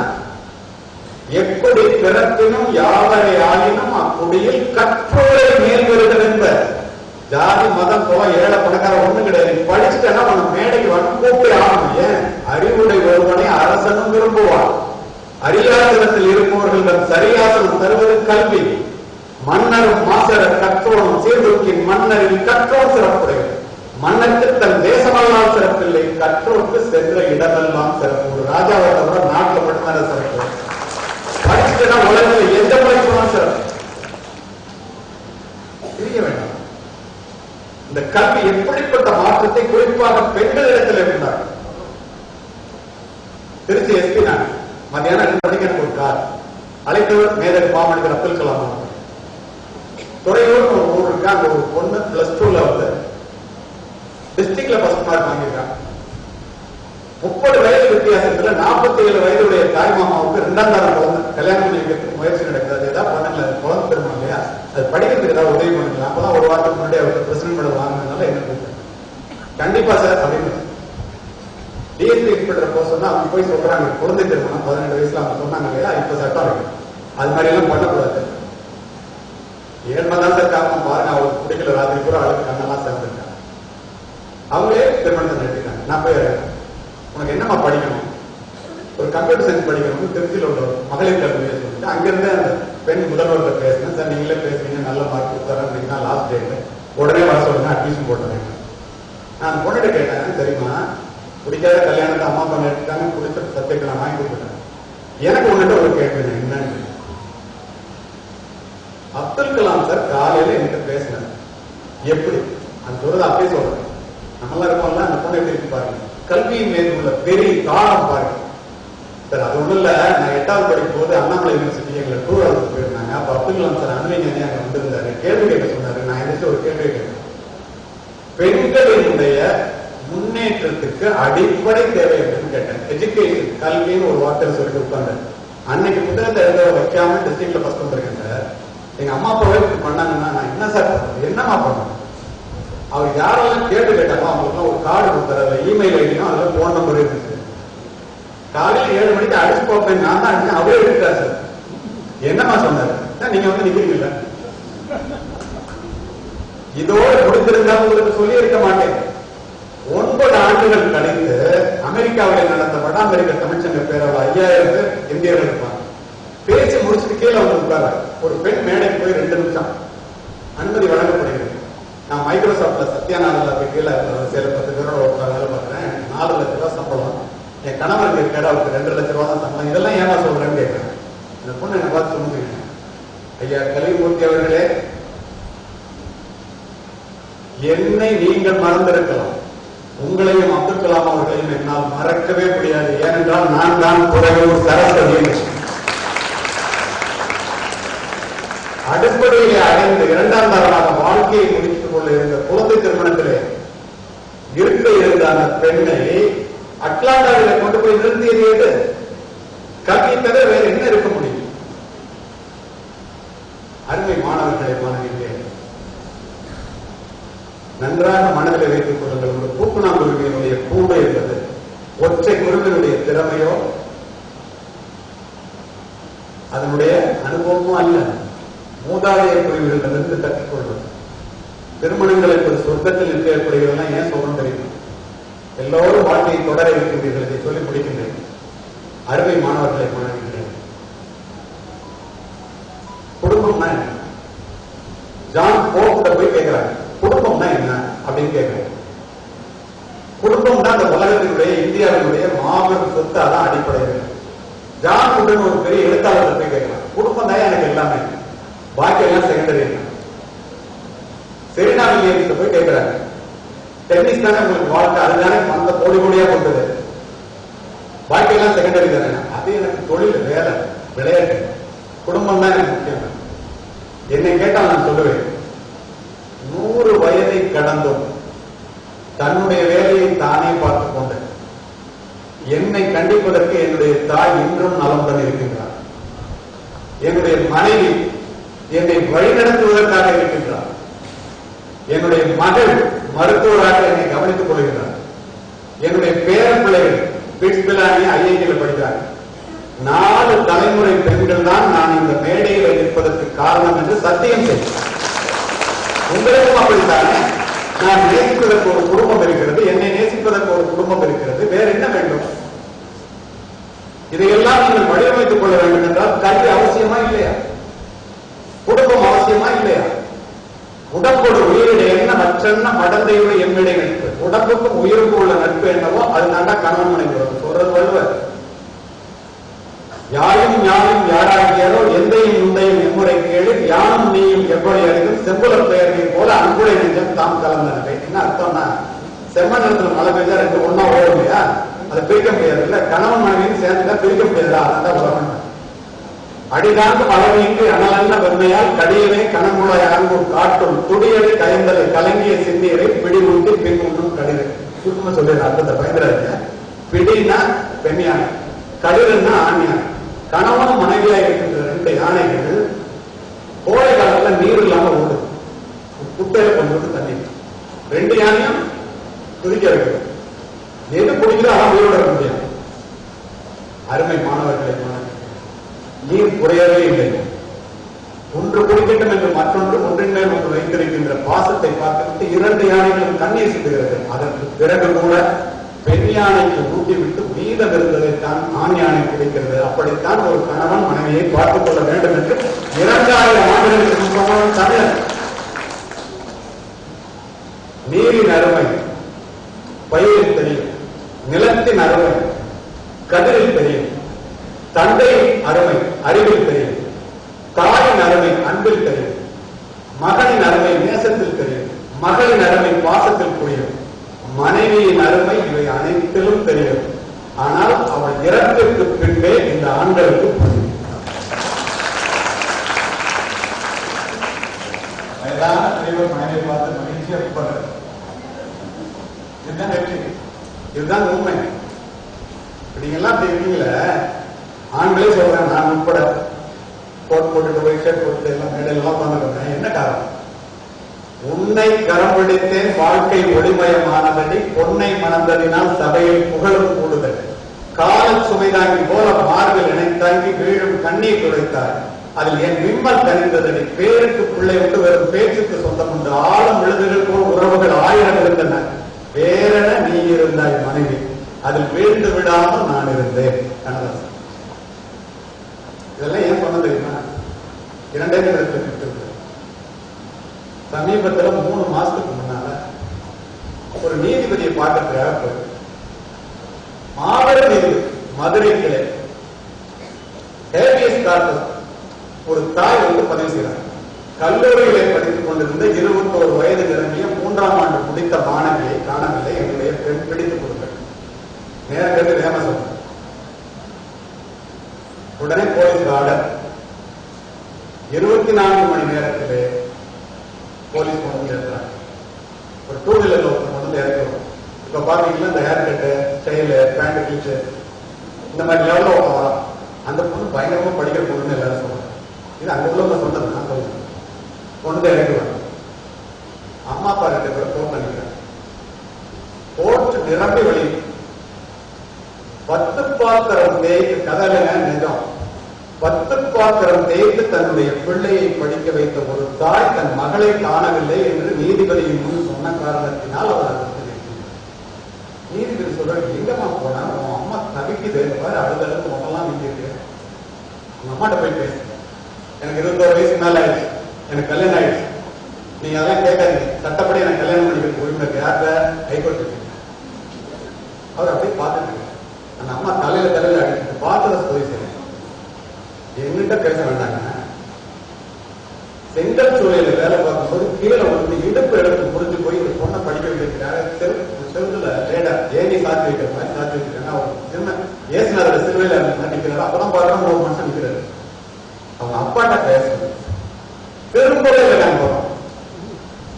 எப்படி பிறப்பினும் யாவரை ஆயினும் அக்குடியில் கற்றோரை மேல் வருகிறது என்பர். ஜாதி மதம் போல ஏழை பணக்கார ஒண்ணு கிடையாது. படிச்சுட்டா நம்ம மேடைக்கு வந்து கூப்பிட்டு ஆகணும். ஏன்? அறிவுடை ஒருவனை அரசனும் விரும்புவான். அரியாசனத்தில் இருப்பவர்கள் சரியாசனம் தருவது கல்வி. மன்னரும் மாசர கற்றோனும் சீர்தூக்கின் மன்னரில் கற்றோர் சிறப்புடையது. மன்னருக்கு தன் தேசமெல்லாம் சிறப்பில்லை, கற்றோருக்கு சென்ற இடமெல்லாம் சிறப்பு. ஒரு ராஜாவை தவிர நாட்டில் மட்டும்தான் சிறப்பு. படிச்சுட்டா உலகத்தில் எந்த படிப்பும் சிறப்பு. தெரிய வேண்டாம். இந்த கல்வி எப்படிப்பட்ட மாற்றத்தை குறிப்பாக பெண்களிடத்தில் இருந்தார். திருச்சி எஸ்பி நான் மத்தியானம் 2 மணிக்கு எனக்கு ஒரு கார் அழைத்தவர் மேதகு பாமணிகர் அப்துல் கலாம். துறையூர் ஒரு ஊர் இருக்கு. அங்க ஒரு பொண்ணு +2ல வந்து டிஸ்ட்ரிக்ட்ல ஃபர்ஸ்ட் மார்க் வாங்கியிருக்காங்க. 30 வயது வித்தியாசத்துல 47 வயதுடைய தாய்மாமாவுக்கு 2ஆம் தரம் குழந்தை கல்யாணம் பண்ணிக்கிறதுக்கு முயற்சி நடக்கிறது. ஏதாவது பண்ணுங்களா? குழந்தை பெருமா இல்லையா? அது படிக்கிறதுக்கு ஏதாவது உதவி பண்ணிக்கலாம். அப்பதான் ஒரு வாரத்துக்கு முன்னாடி அவருக்கு பிரசிடன்ட் மெடல் வாங்கினதுனால என்ன கூப்பிட்டேன். கண்டிப்பா சார் அப்படின்னு டிஎஸ்பி இன்ஸ்பெக்டர் போக சொன்னா அவங்க போய் சொல்றாங்க, குழந்தை திருமணம் 18 வயசுல அவங்க சொன்னாங்க இல்லையா, இப்ப சட்டம் இருக்கு, அது மாதிரி எல்லாம் பண்ணக்கூடாது. ஏழ்மைதான் சார் காரணம். பாருங்க, அவருக்கு பிடிக்கல, ராத்திரி கூட அவளுக்கு கண்ணெல்லாம் சேர்ந்துருக்காங்க. அவங்களே திருமணத்தை நிறுத்திட்டாங்க. நான் போய் உனக்கு என்னமா படிக்கணும்? ஒரு கம்ப்யூட்டர் சயின்ஸ் படிக்கணும். திருச்சியில் உள்ள மகளிர் கல்வியை சொல்லிட்டு அங்கிருந்து அந்த பெண் முதல்வர்கிட்ட பேசினேன். சார் நீங்களே பேசுறீங்க, நல்ல மார்க் கொடுத்தாரு, தான் லாஸ்ட் டேட்டு, உடனே வர சொல்லுங்க, அட்மிஷன் போட்டுறேன். நான் பொண்ணுகிட்ட கேட்டேன், தெரியுமா பிடிக்காத கல்யாணத்தை அம்மா பண்ண எடுத்துட்டாங்க, பிடிச்ச சப்ஜெக்ட் நான் வாங்கி கொடுத்துட்டேன். எனக்கு ஒன்னுட்டு ஒரு கேள்வி என்னன்னு, அப்துல் கலாம் சார் காலையில என்கிட்ட பேசினார். எப்படி அது சொல்றது அப்படியே சொல்றேன். நம்மளாம் இருப்போம்ல, அந்த பொண்ணு எப்படி இருக்கு பாருங்க. கல்வியின் மீது உள்ள பெரிய தாளம் பாருங்க சார். அது ஒண்ணு இல்ல, நான் 8வது படிக்கும் போது அண்ணாமலை யூனிவர்சிட்டி எங்களை டூர் ஹவுஸ் போயிருந்தாங்க. அப்ப அப்துல் கலாம் சார் அன்வைங்க அங்க வந்திருந்தாரு. கேள்வி கேட்க சொன்னாரு. நான் எதிர்த்து ஒரு கேள்வி கேட்டேன். பெண்களினுடைய முன்னேற்றத்துக்கு அடிப்படை தேவை அப்படின்னு கேட்டேன். எஜுகேஷன், கல்வின்னு ஒரு வார்த்தை சொல்லிட்டு உட்கார்ந்து அன்னைக்கு புத்தகத்தை எழுத வைக்காம டிஸ்ட்ரிக்ட்ல ஃபர்ஸ்ட் வந்திருக்கேன் சார். எங்க அம்மா அப்பாவே இப்படி பண்ணாங்கன்னா நான் என்ன சார் பண்றது? என்னமா பண்ணணும்? அவர் யாரெல்லாம் கேட்டு கேட்டாலும் அவங்களுக்கு ஒரு கார்டு கொடுத்தாரு. அதுல இமெயில் ஐடியும் அதுல போன் நம்பர் இருந்துச்சு. காலையில 7 மணிக்கு அடிச்சு போப்பேன். நான் தான் அடிச்சேன், அவரே எடுத்தார் சார். என்னமா சொன்னாரு? நீங்க வந்து நிக்கிறீங்கல்ல, இதோடு முடிந்திருந்தா உங்களுக்கு சொல்லி இருக்க மாட்டேன். 9 ஆண்டுகள் கழித்து அமெரிக்காவில் நடத்தப்பட்ட அமெரிக்க தமிழ்ச்சங்க பேரவை 5000 இந்தியர்கள் இருப்பாங்க. பேச்சு முடிச்சுட்டு கீழே வந்து உட்கார ஒரு பெண் மேடைக்கு போய் 2 நிமிஷம் அனுமதி வழங்கப்படுகிறது. நான் மைக்ரோசாப்ட்ல சத்யாநாதன்ல போய் கீழே சில 10 பேரோட வேலை பார்க்கிறேன். எனக்கு 4 லட்சம் ரூபாய் சம்பளம். என் கணவருக்கு இருக்காரு, அவருக்கு 2 லட்சம் ரூபாய் தான் சம்பளம். இதெல்லாம் ஏமா சொல்றேன்னு கேட்கிறேன். இந்த பொண்ணு என்ன பார்த்து சொல்லுங்க, ஐயா கலிமூர்த்தி அவர்களே, என்னை நீங்கள் மறந்திருக்கலாம், உங்களையும் அப்துல் கலாம் அவர்களையும் என்னால் மறக்கவே முடியாது. ஏனென்றால் நான் தான் துறையூர் சரஸ்வதி. அடிப்படையிலே அடைந்து 2ஆம் தரமாக வாழ்க்கையை முடித்துக் கொள்ள இருந்த குழந்தை திருமணத்திலே இருக்க இருந்த அந்த பெண்ணை அட்லாண்டாவில் கொண்டு போய் நிறுத்தியது எது? கல்வி தவிர வேற என்ன இருக்க முடியும்? அருமை மாணவர்களை, மாணவிகளே, நன்றாக மனதில் வைத்துக் கொள்ளுங்கள். ஒரு பூக்குணாங்குருவியினுடைய கூடு என்பது ஒற்றை குருவினுடைய திறமையோ அனுபவமும் அல்ல, மூதாதைய குறிவுகளிலிருந்து கற்றுக்கொள்வது. திருமணங்களுக்கு ஒரு சொர்க்கத்தில் இருக்கக்கூடியதெல்லாம் ஏன் சொல்றோம் தெரியும்? எல்லோரும் வாழ்க்கையை தொடர இருக்கின்றீர்கள், இதை சொல்லி முடிக்கின்றேன். அருமை மாணவர்களை மாணவிக்கிறேன். குடும்பம்னா என்ன? ஜான் போப்ட போய் கேட்கிறாங்க, குடும்பம்னா என்ன அப்படின்னு கேட்கிறாங்க. குடும்பம் தான் அந்த உலகத்தினுடைய இந்தியாவினுடைய மாபெரும் சொத்து, அதான் அடிப்படையில். ஜான் உடன் ஒரு பெரிய எழுத்தாளர் போய் கேட்கலாம், குடும்பம் தான் எனக்கு எல்லாமே, பாக்கி எல்லாம் செகண்டரி. செரீனா வில்லியம்ஸ் போய் கேட்கிறாங்க, டென்னிஸ் தானே உங்களுக்கு வாழ்க்கை, அதுதானே அந்த கோடி கோடியா கொண்டது, பாக்கி எல்லாம் செகண்டரி தானே. அது எனக்கு தொழில், வேலை, விளையாட்டு, குடும்பம் தான் எனக்கு முக்கியம். என்னை கேட்டால் நான் சொல்லுவேன், 100 வயதை கடந்தும் தன்னுடைய வேலையை தானே பார்த்துக் கொண்டு என்னை கண்டிப்பதற்கு என்னுடைய தாய் இன்றும் நலமுடன் இருக்கின்றார். என்னுடைய மனைவி என்னை வழிநடத்துவதற்காக இருக்கின்றார். என்னுடைய மகள் மருத்துவராக என்னை கவனித்துக் கொள்கிறார். என்னுடைய பேரன் பிள்ளைகள் பிட்ஸ்பிலானி ஐஐடியில் படிக்கிறார். 4 தலைமுறை பெண்கள் தான் நான் இந்த மேடையில் இருப்பதற்கு காரணம் என்று சத்தியம் செய்கிறேன். உங்களுக்கும் அப்படித்தானே? நான் நேசிப்பதற்கு ஒரு குடும்பம் இருக்கிறது, என்னை நேசிப்பதற்கு ஒரு குடும்பம் இருக்கிறது, வேற என்ன வேண்டும்? இதையெல்லாம் நீங்கள் வடிவமைத்துக் கொள்ள வேண்டும் என்றால் கல்வி அவசியமா இல்லையா? குடும்பம் அவசியமா இல்லையா? உடம்போடு உயிரிடை என்ன மற்றென்ன மடந்தையோடு எம்மிடை நட்பு, உடம்புக்கும் உயிருக்கும் உள்ள நட்பு என்னவோ அது தாண்டா கணவன் மனைவி சொல்றது வள்ளுவர். யாரும் யாரும் யாராகியாரோ எந்தையும் முந்தையும் எம்முறை கேளு, யானும் நீயும் எவ்வளவு அறிந்தும் செம்புலர் பெயர்களை போல அன்புடை நெஞ்சம் தாம் கலந்தனவே. என்ன அர்த்தம்னா, செம்ம நிலத்துல மழை பெய்ஞ்சா 2 ஒன்னா ஓடும் இல்லையா, அதை பிரிக்க முடியாது. இல்ல கணவன் மனைவியும் சேர்ந்துதான் பிரிக்க முடியாதா? அதான் உலகம். அடிதாண்டு மழவையின்றி அனலன்ன வெண்மையால் கடியவே கணங்குழாய் ஆங்கூர் காட்டும் துடியடி கயந்தலை கலங்கிய சிந்தியரை பிடி உண்டு பின் உண்ணும் கடிதை. சுத்தமா சொல்லிடுற அர்த்தத்தை பயந்துறாங்க. பிடினா பெண் யானை, கடிதம்னா ஆண் யானை. கணவன் மனைவியா இருக்கின்ற 2 யானைகள் கோடை காலத்துல நீர் இல்லாம ஓடுது, குட்டையில கொண்டு தண்ணி. 2 யானையும் துதிக்க வைக்கிறது. எது குடிக்கிறோ அதான் உயிரோட இருக்க முடியாது. அருமை மாணவர்களை, நீர் குறையவே இல்லை. ஒன்று குடிக்கட்டும் என்று மற்றொன்று ஒன்றின் மேல் ஒன்று வைத்திருக்கின்ற பாசத்தை பார்த்துவிட்டு 2 யானைகளும் கண்ணீர் சிந்துகிறது. அதற்கு பிறகு கூட பெண் யானைக்கு ஊட்டிவிட்டு மீதம் இருந்ததைத்தான் ஆண் யானை குடிக்கிறது. அப்படித்தான் ஒரு கணவன் மனைவியை பார்த்துக் கொள்ள வேண்டும் என்று 2000 ஆண்டுகளுக்கு முன்பாக தமிழர். நீரின் அருமை பயிரில் தெரியும், நிலத்தின் அருமை கதிரில் தெரியும், தந்தையின் அருமை அறிவில் தெரியும், தாயின் அருமை அன்பில் தெரியும், மகனின் அருமை நேசத்தில் தெரியும், மகளின் அருமை பாசத்தில் புரியும், மனைவியின் அருமை இவை அனைத்திலும் தெரியும். ஆனால் அவள் இறப்பிற்கு பின்பே இந்த ஆண்களுக்கு புரியும். வயதான தலைவர் மனைவியை பார்த்து மகிழ்ச்சியா இருப்பாங்க. இதுதான் வெற்றி, இதுதான் உண்மை. நீங்கெல்லாம் அப்படி இருக்கீங்களே, ஆண்களே சொல்றேன், நான் உட்பட கோட் போட்டுட்டு போய் ஷர்ட் போட்டு எல்லாம் மேடையெல்லாம் உட்காந்துருக்கேன். என்ன காரணம்? உன்னை கரம் பிடித்தேன் வாழ்க்கை ஒளிமயமானதடி, பொன்னை மணந்ததினால் சபையில் புகழும் கூடுதல், கால சுமைதாங்கி போல மார்பில் இணைத்தாங்கி வீழும் கண்ணீர் துடைத்தார், அதில் என் விம்மல் தனிந்ததடி, பேருக்கு பிள்ளை விட்டு வெறும் பேச்சுக்கு சொந்தம் உண்டு, ஆழம் விழுதுகள் போல் உறவுகள் 1000 இருந்தன, வேறென நீ இருந்தாய் மனைவி, அதில் வீழ்ந்து விடாமல் நான் இருந்தேன். கண்ணதாசன். இதெல்லாம் ஏன் சொன்ன தெரியுமா? 2008 சமீபத்தில் 3 மாசத்துக்கு முன்னால ஒரு நீதிபதியை பார்க்கறதுக்காக போய் மாபெரும் நீதிபதி மதுரை கிளை ஹேபியஸ் கார்பஸ் ஒரு தாய் பதிவு செய்யறாங்க. கல்லூரிகளை படித்துக் கொண்டிருந்த 21 வயது நிரம்பிய 3ஆம் ஆண்டு முடித்த மாணவியை காணவில்லை, என்னுடைய பெண் பிடித்துக் கொடுத்தார். நேரடி வேம சொன்னார். உடனே போலீஸ் ஆர்டர். 24 மணி நேரத்திலே போலீஸ் கொண்டு ஏற்றாங்க. ஒரு 2 வீலர்ல கொண்டு இறக்கிறோம். இப்ப பாத்தீங்கன்னா இந்த ஹேர் கட்டு, ஸ்டைல், பேண்ட், கிழிச்சு இந்த மாதிரி லெவலில் வரலாம். அந்த பொண்ணு பயங்கரமா படிக்கிற பொண்ணுன்னு எல்லாரும் சொல்றாங்க. இது அங்க உள்ள சொன்னது, நான் சொல்றேன். கொண்டு இறக்குவாங்க. அம்மா அப்பா 2 பேரும் கோர்ட் பண்ணிக்கிறாங்க. கோர்ட் நிரம்பி வெளியே 10 பாத்திரம் தேய்க்கு கதலை நிஜம். 10 பாத்திரம் தேய்த்து தன்னுடைய பிள்ளையை படிக்க வைத்த ஒரு தாய் தன் மகளை காணவில்லை என்று நீதிபதியின் முன் சொன்ன காரணத்தினால் அவர் அதை நீதிபதி சொல்ற, எங்கம்மா போனா உன் அம்மா தவிக்குது பாரு, அடுத்தடுத்து முதல்லாம் நீங்க உங்க அம்மாட்ட போய் பேசு. எனக்கு 21 வயசு மேல ஆயிடுச்சு, எனக்கு கல்யாணம் ஆயிடுச்சு, நீங்க அதெல்லாம் கேட்காதீங்க, சட்டப்படி எனக்கு கல்யாணம் பண்ணிக்கிறது உரிமை யார்கிட்ட? ஹைகோர்ட். அவர் அப்படியே பார்த்துட்டு அந்த அம்மா தலையில அடிச்சு பார்த்தத போய் சரி என்கிட்ட பேச வேண்டாங்க. செங்கல் சூழல வேலை பார்க்கும்போது கீழே வந்து இடுப்பு எடுத்து முடிஞ்சு போய் இந்த பொண்ணை படிக்க வைக்கிறாரு. செவத்துல லேடா ஏனி சாத்தி வைக்கிற மாதிரி சாத்தி வைக்கிறாங்க. அவர் சின்ன ஏசுநாதோட சிறுவையில நிற்கிறாரு. அப்பதான் பார்க்கணும் ஒரு மனுஷன் நிற்கிறாரு. அவங்க அப்பாட்ட பேசணும். திரும்பவே இல்லை நாங்க போறோம்.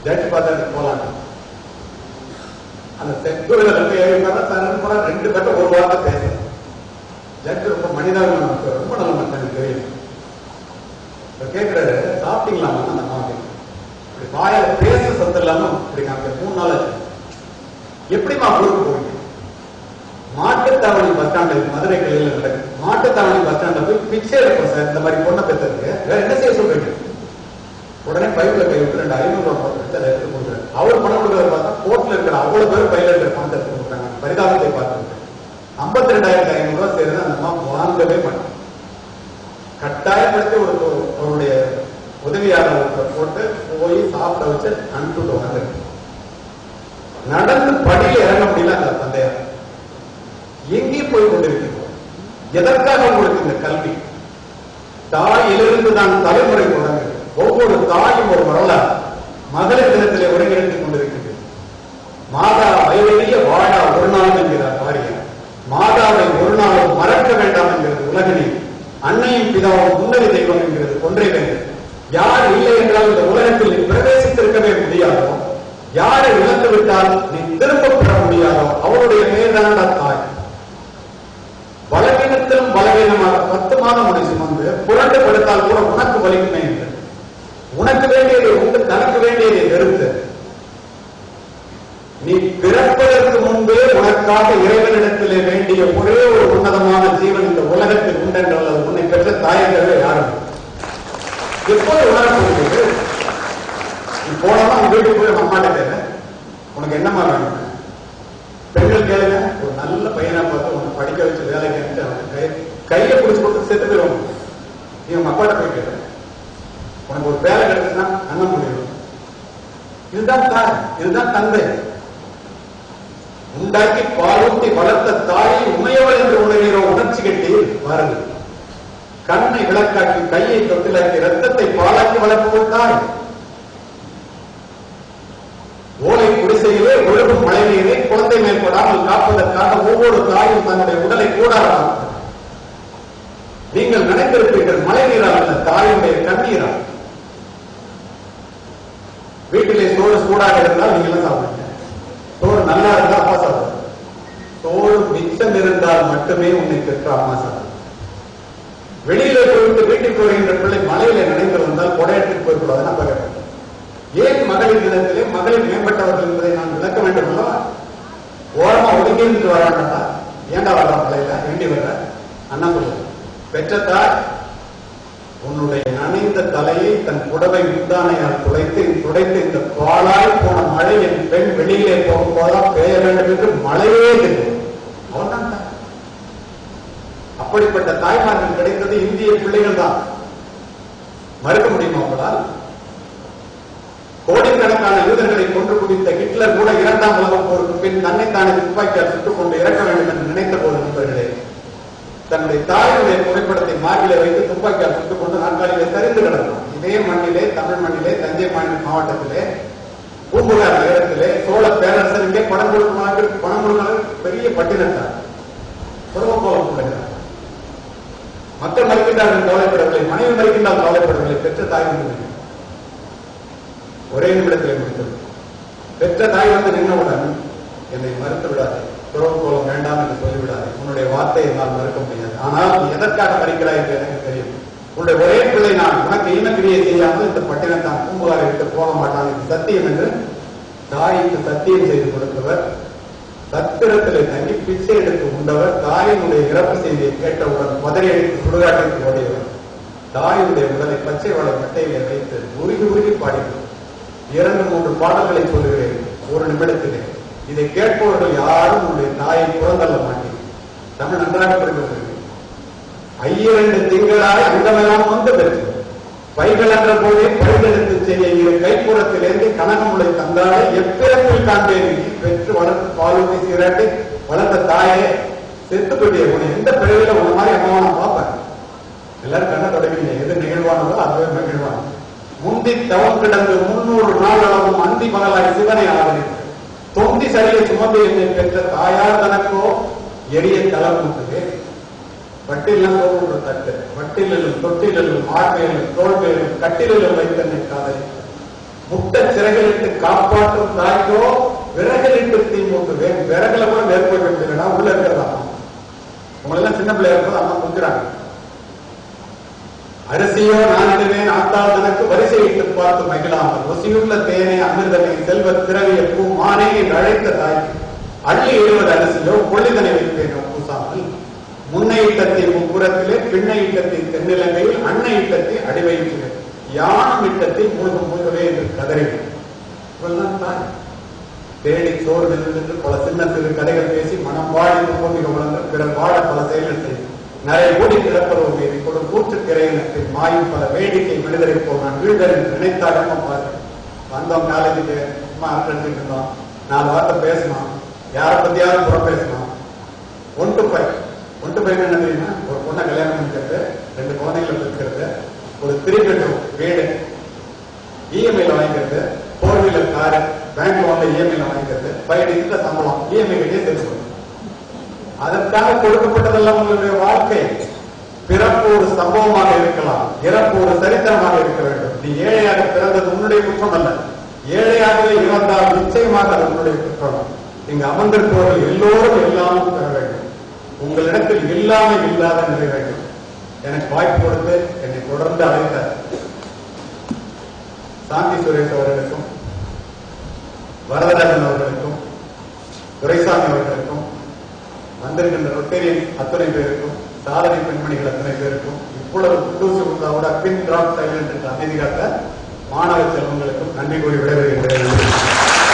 ஜட்ஜி பார்த்தா போலாம். அந்த செங்கோயில 2 பேர்ட்ட ஒரு வார்த்தை பேசணும். ஜட்ஜி ரொம்ப மனிதாபிமானம், ரொம்ப நல்ல மனுஷன் தெரியும். கேட்கிறாரு, சாப்பிட்டீங்களாமா? அந்த அம்மா இப்படி வாயில பேச சத்து இல்லாம இப்படி காமிக்க 3 நாள் ஆச்சு. எப்படிமா ஊருக்கு போவீங்க? மாட்டுத்தாவணி பஸ் ஸ்டாண்ட், மதுரை கிளையில நடக்கு. மாட்டுத்தாவணி பஸ் ஸ்டாண்ட்ல போய் பிச்சை எடுப்போம் சார், இந்த மாதிரி பொண்ணை பெற்றதுக்கு வேற என்ன செய்ய சொல்றீங்க? உடனே பைப்ல கை விட்டு 2 500 ரூபாய் போட்டு அதை எடுத்து கொடுக்குறாரு. அவர் பணம் கொடுக்கறத பார்த்தா கோர்ட்ல இருக்கிற அவ்வளவு பேர் பையில இருக்கிற பணத்தை எடுத்து கொடுக்குறாங்க. பரிதாபத்தை பார்த்து 52,500 ரூபாய் சேர்ந்து அந்த அம்மா வாங்கவே மாட்டேன். கட்டாயப்படுத்தி அவருடைய உதவியாளர் போட்டு போய் சாப்பிட வச்சு அனுப்பிட்டு வந்து நடந்து படியில் இறங்க முடியல. அந்த தந்தையார் எங்கேயும் போய் கொண்டிருக்கிறோம். எதற்காக உங்களுக்கு இந்த கல்வி? தாயிலிருந்து தான் தலைமுறை தொடங்கு. ஒவ்வொரு தாயும் ஒரு வரலாறு. மகளிர் தினத்திலே ஒருங்கிணைத்துக் கொண்டிருக்கிறது. மாதா வயவெளிய வாழா ஒரு நாள் என்கிறார் பாரியார். மாதாவை ஒரு நாளும் மறக்க வேண்டாம் என்கிறது உலகினில். அன்னையும் பிதாவும் முன்னறி தெய்வம் என்கிறது ஒன்றே வேண்டும். யார் இல்லை என்றால் இந்த உலகத்தில் நீ பிரவேசித்திருக்கவே முடியாதோ, யாரை இழந்து விட்டால் நீ திரும்ப பெற முடியாதோ அவருடைய மேலான தாய். பலவீனத்திலும் பலவீனமாக 10 மாதம் முடி சுமந்து புரண்டு படுத்தால் கூட உனக்கு வலிக்குமே என்று, உனக்கு வேண்டியதை உண்டு தனக்கு வேண்டியதை வெறுத்து, நீ பிறப்பதற்கு முன்பே உனக்காக இறைவனிடத்திலே வேண்டிய ஒரே ஒரு உன்னதமான ஜீவன் இந்த உலகத்தில் உண்டென்றால் அது உன்னை பெற்ற தாயங்களே யாரும். எப்போது உணரப்படுகிறது? நீ போனமா உங்க வீட்டுக்கு போய் அம்மாட்ட கேட்க, உனக்கு என்னமா வேணும்? பெண்கள் கேளுங்க, ஒரு நல்ல பையனா பார்த்து உனக்கு படிக்க வச்சு வேலை கேட்டு அவனுக்கு கையை பிடிச்சு கொடுத்து செத்து போயிடுவாங்க. நீ உங்க அப்பாட்ட போய் கேட்க, உனக்கு ஒரு வேலை கிடைச்சுன்னா அண்ணன் முடியும். இதுதான் தாய், இதுதான் தந்தை. உண்டாக்கி பாலூட்டி வளர்த்த தாயை உமையவள் என்று உணர்கிற உணர்ச்சி கட்டி பாருங்கள். கண்ணை விளக்காக்கி கையை தொட்டிலாக்கி ரத்தத்தை பாலாக்கி வளர்ப்பவள் தாய். ஓலை குடிசையிலே ஒழுகும் மழை நீரை குழந்தை மேற்படாமல் காப்பதற்காக ஒவ்வொரு தாயும் தன்னுடைய உடலை கூடாராம். நீங்கள் நினைத்திருப்பீர்கள் மழை நீரால் அல்ல, தாயுடைய கண்ணீரால். வீட்டிலே சோறு சூடாக இருந்தால் நீங்களும் சாப்பிடுங்க. சோறு நல்லா இருந்தா அப்பா சாப்பிடுங்க. சோறு மிச்சம் இருந்தால் மட்டுமே உன்னை பெற்ற அம்மா சாப்பிடும். வெளியில போயிட்டு வீட்டுக்கு வருகின்ற பிள்ளை மலையில நினைந்து வந்தால் கொடையத்துக்கு போய்க்கூடாதுன்னு அப்ப கேட்க. ஏன் மகளிர் தினத்திலே மகளிர் மேம்பட்டவர்கள் என்பதை நான் விளக்க வேண்டும் அல்லவா? ஓரமா ஒதுங்கி இருந்து வராண்டா, ஏண்டா வர்றான் மலையில வேண்டி வர்ற அண்ணா சொல்லுங்க. பெற்ற தாய் உன்னுடைய நனைந்த தலையை தன் புடவை முந்தானையால் துடைத்து இந்த பாலாய் போன மழை என் பெண் வெளியிலே போகும்போதான் பெய்ய வேண்டும் என்று மழையே தெரியும். அவன்தான் தாய். அப்படிப்பட்ட தாய்மார்கள் கிடைத்தது இந்திய பிள்ளைகள் தான். மறுக்க முடியுமா அவங்களால்? கோடிக்கணக்கான யூதர்களை கொன்று குவித்த ஹிட்லர் கூட 2ஆம் உலகப் போருக்கு பின் தன்னைத்தானே துப்பாக்கியால் சுட்டுக் கொண்டு இறக்க வேண்டும் என்று நினைத்த போது நண்பர்களே, தன்னுடைய தாயுடைய புகைப்படத்தை மார்பிலே வைத்து துப்பாக்கியால் சுட்டுக் கொண்டு நாற்காலியிலே சரிந்து கிடந்தார். இதே மண்ணிலே, தமிழ் மண்ணிலே, தஞ்சை மாவட்டத்திலே, பூம்புகார் நகரத்திலே சோழ பேரரசர் இங்கே பணம் கொடுக்க பெரிய பட்டினத்தார் குடும்பக்கோலம் கொடுக்கிறார். மக்கள் மறுக்கின்றார்கள் கவலைப்படவில்லை, மனைவி மறுக்கின்றால் கவலைப்படவில்லை. பெற்ற தாய் வந்து ஒரே நிமிடத்திலே முடித்தது. பெற்ற தாய் வந்து நின்றவுடன் என்னை மறுத்து விடாது, துறவுக்கோலம் வேண்டாம் என்று சொல்லிவிடாது, உன்னுடைய வார்த்தையை என்னால் மறுக்க முடியாது. ஆனால் நீ எதற்காக மறுக்கிறாய் என்று எனக்கு தெரியும். உன்னுடைய ஒரே பிள்ளை நான், உனக்கு ஈனக்கிரியை செய்யாமல் இந்த பட்டினத்தான் பூம்புகாரை விட்டு போக மாட்டான் இது சத்தியம் என்று தாய்க்கு சத்தியம் செய்து கொடுத்தவர் சத்திரத்திலே தங்கி பிச்சை எடுத்து உண்டவர் தாயினுடைய இறப்பு செய்தியை கேட்டவுடன் முதலை எடுத்து சுடுகாட்டிற்கு ஓடியவர் தாயினுடைய உடலை பச்சை வள மட்டையிலே வைத்து உருகி உருகி பாடினார். 2-3 பாடல்களை சொல்லுகிறேன் ஒரு நிமிடத்திலே. இதை கேட்பவர்கள் யாரும் உங்களுடைய தாயை புறந்தள்ள மாட்டேன். தமிழ் நன்றாக புரிந்து 2 திங்களாய் அங்கமெல்லாம் வந்து பெற்று பைகள் என்ற போதே பரிதெடுத்து செய்ய இரு கைப்புறத்திலிருந்து கனகமுளை தந்தாலே எப்பிறப்பில் காண்பேன் பெற்று வளர்த்து பாலூட்டி சீராட்டி வளர்ந்த தாயே செத்து போட்டிய உன எந்த பிறவில உன மாதிரி அம்மாவை நான் பார்ப்பேன். எல்லாரும் கண்ண தொடங்கிங்க. எது நிகழ்வானதோ அதுவே மகிழ்வான். முந்தி தவம் கிடந்து 300 நாள் அளவும் அந்தி மகளாய் சிவனை ஆதரித்து தொந்தி சரியை சுமந்து என்னை பெற்ற தாயார் தனக்கோ எரிய தளம் உண்டுவே. வட்டிலும் சோறு தட்டு வட்டிலும் தொட்டிலும் ஆட்டையிலும் தோல்வியிலும் கட்டிலும் வைத்தன்னை காதலி முட்டை சிறகலிட்டு காப்பாற்றும் தாய்க்கோ விறகலிட்டு தீ மூட்டுவேன். விறகுல கூட நெருப்பு வைக்கிறா உள்ள இருக்கிறதா? உங்களெல்லாம் சின்ன பிள்ளையா இருக்கும் அம்மா குஞ்சுறாங்க. அரிசியோ நானிடுவேன் ஆத்தாள் தனக்கு வரிசையிட்டு பார்த்து மகிழாமல் ருசியுள்ள தேனை அமிர்தனை செல்வ திரவிய பூ மானே என்று அழைத்த தாய்க்கு அள்ளி எழுவது அரிசியோ கொள்ளிதனை வைப்பேனோ பூசாமல் முன்னை இட்டத்தை முப்புறத்திலே பின்னை இட்டத்தை தென்னிலங்கையில் அன்னை இட்டத்தை அடிவயிற்றிலே யானம் இட்டத்தை மூழ்கவே என்று கதறினேன். தாய் தேடி சோறு நின்று பல சின்ன சிறு கதைகள் பேசி மனம் வாடி துன்பமிக வளர்ந்து பிறர் வாழ பல செயல்கள் செய்யும் நிறைய ஓடி கிடப்பதோ மீறி கொடு கூற்று திரையினத்தை மாயும் பல வேடிக்கை விடுதலை போல் நான் வீழ்தல் என்று நினைத்தாலும் பாரு வந்தோம் காலேஜுக்கு சும்மா அனுப்பிட்டு இருந்தோம். 4 வார்த்தை பேசணும். யாரை பத்தியாவது புறம் பேசணும். 1 to 5 என்ன தெரியுமா? ஒரு பொண்ணை கல்யாணம் பண்ணிக்கிறது, 2 குழந்தைகளை இருக்கிறது, ஒரு 3 bedroom வீடு, இஎம்ஐல வாங்கிக்கிறது, 4 wheeler காரு, பேங்க் லோன்ல இஎம்ஐல வாங்கிக்கிறது, 5 digit சம்பளம் இஎம்ஐ கிட்டே தெரிஞ்சு. அதற்காக கொடுக்கப்பட்டதெல்லாம் உங்களுடைய வாழ்க்கை. பிறப்பு ஒரு சம்பவமாக இருக்கலாம், இறப்பு ஒரு சரித்திரமாக இருக்க வேண்டும். நீ ஏழையாக பிறந்தது உன்னுடைய குற்றம் அல்ல. ஏழையாகவே இறந்தால் நிச்சயமாக அது உன்னுடைய குற்றம். இங்கு அமர்ந்திருப்பவர்கள் எல்லோரும் எல்லாமும் பெற வேண்டும். உங்களிடத்தில் இல்லாம இல்லாத நிலை வேண்டும். எனக்கு வாய்ப்பு கொடுத்து என்னை தொடர்ந்து அழைத்த சாந்தி சுரேஷ் அவர்களுக்கும் வரதராஜன் அவர்களுக்கும் துரைசாமி அவர்களுக்கும் வந்திருக்கின்ற ரொட்டேரியன் அத்தனை பேருக்கும் சாதனை பெண்மணிகள் அத்தனை பேருக்கும் இப்பொழுது குண்டூசி உண்டாவோட பின் டிராப் சைலண்ட் என்ற அமைதி காட்ட மாணவ செல்வங்களுக்கும் நன்றி கூறி விடைபெறுகின்றேன்.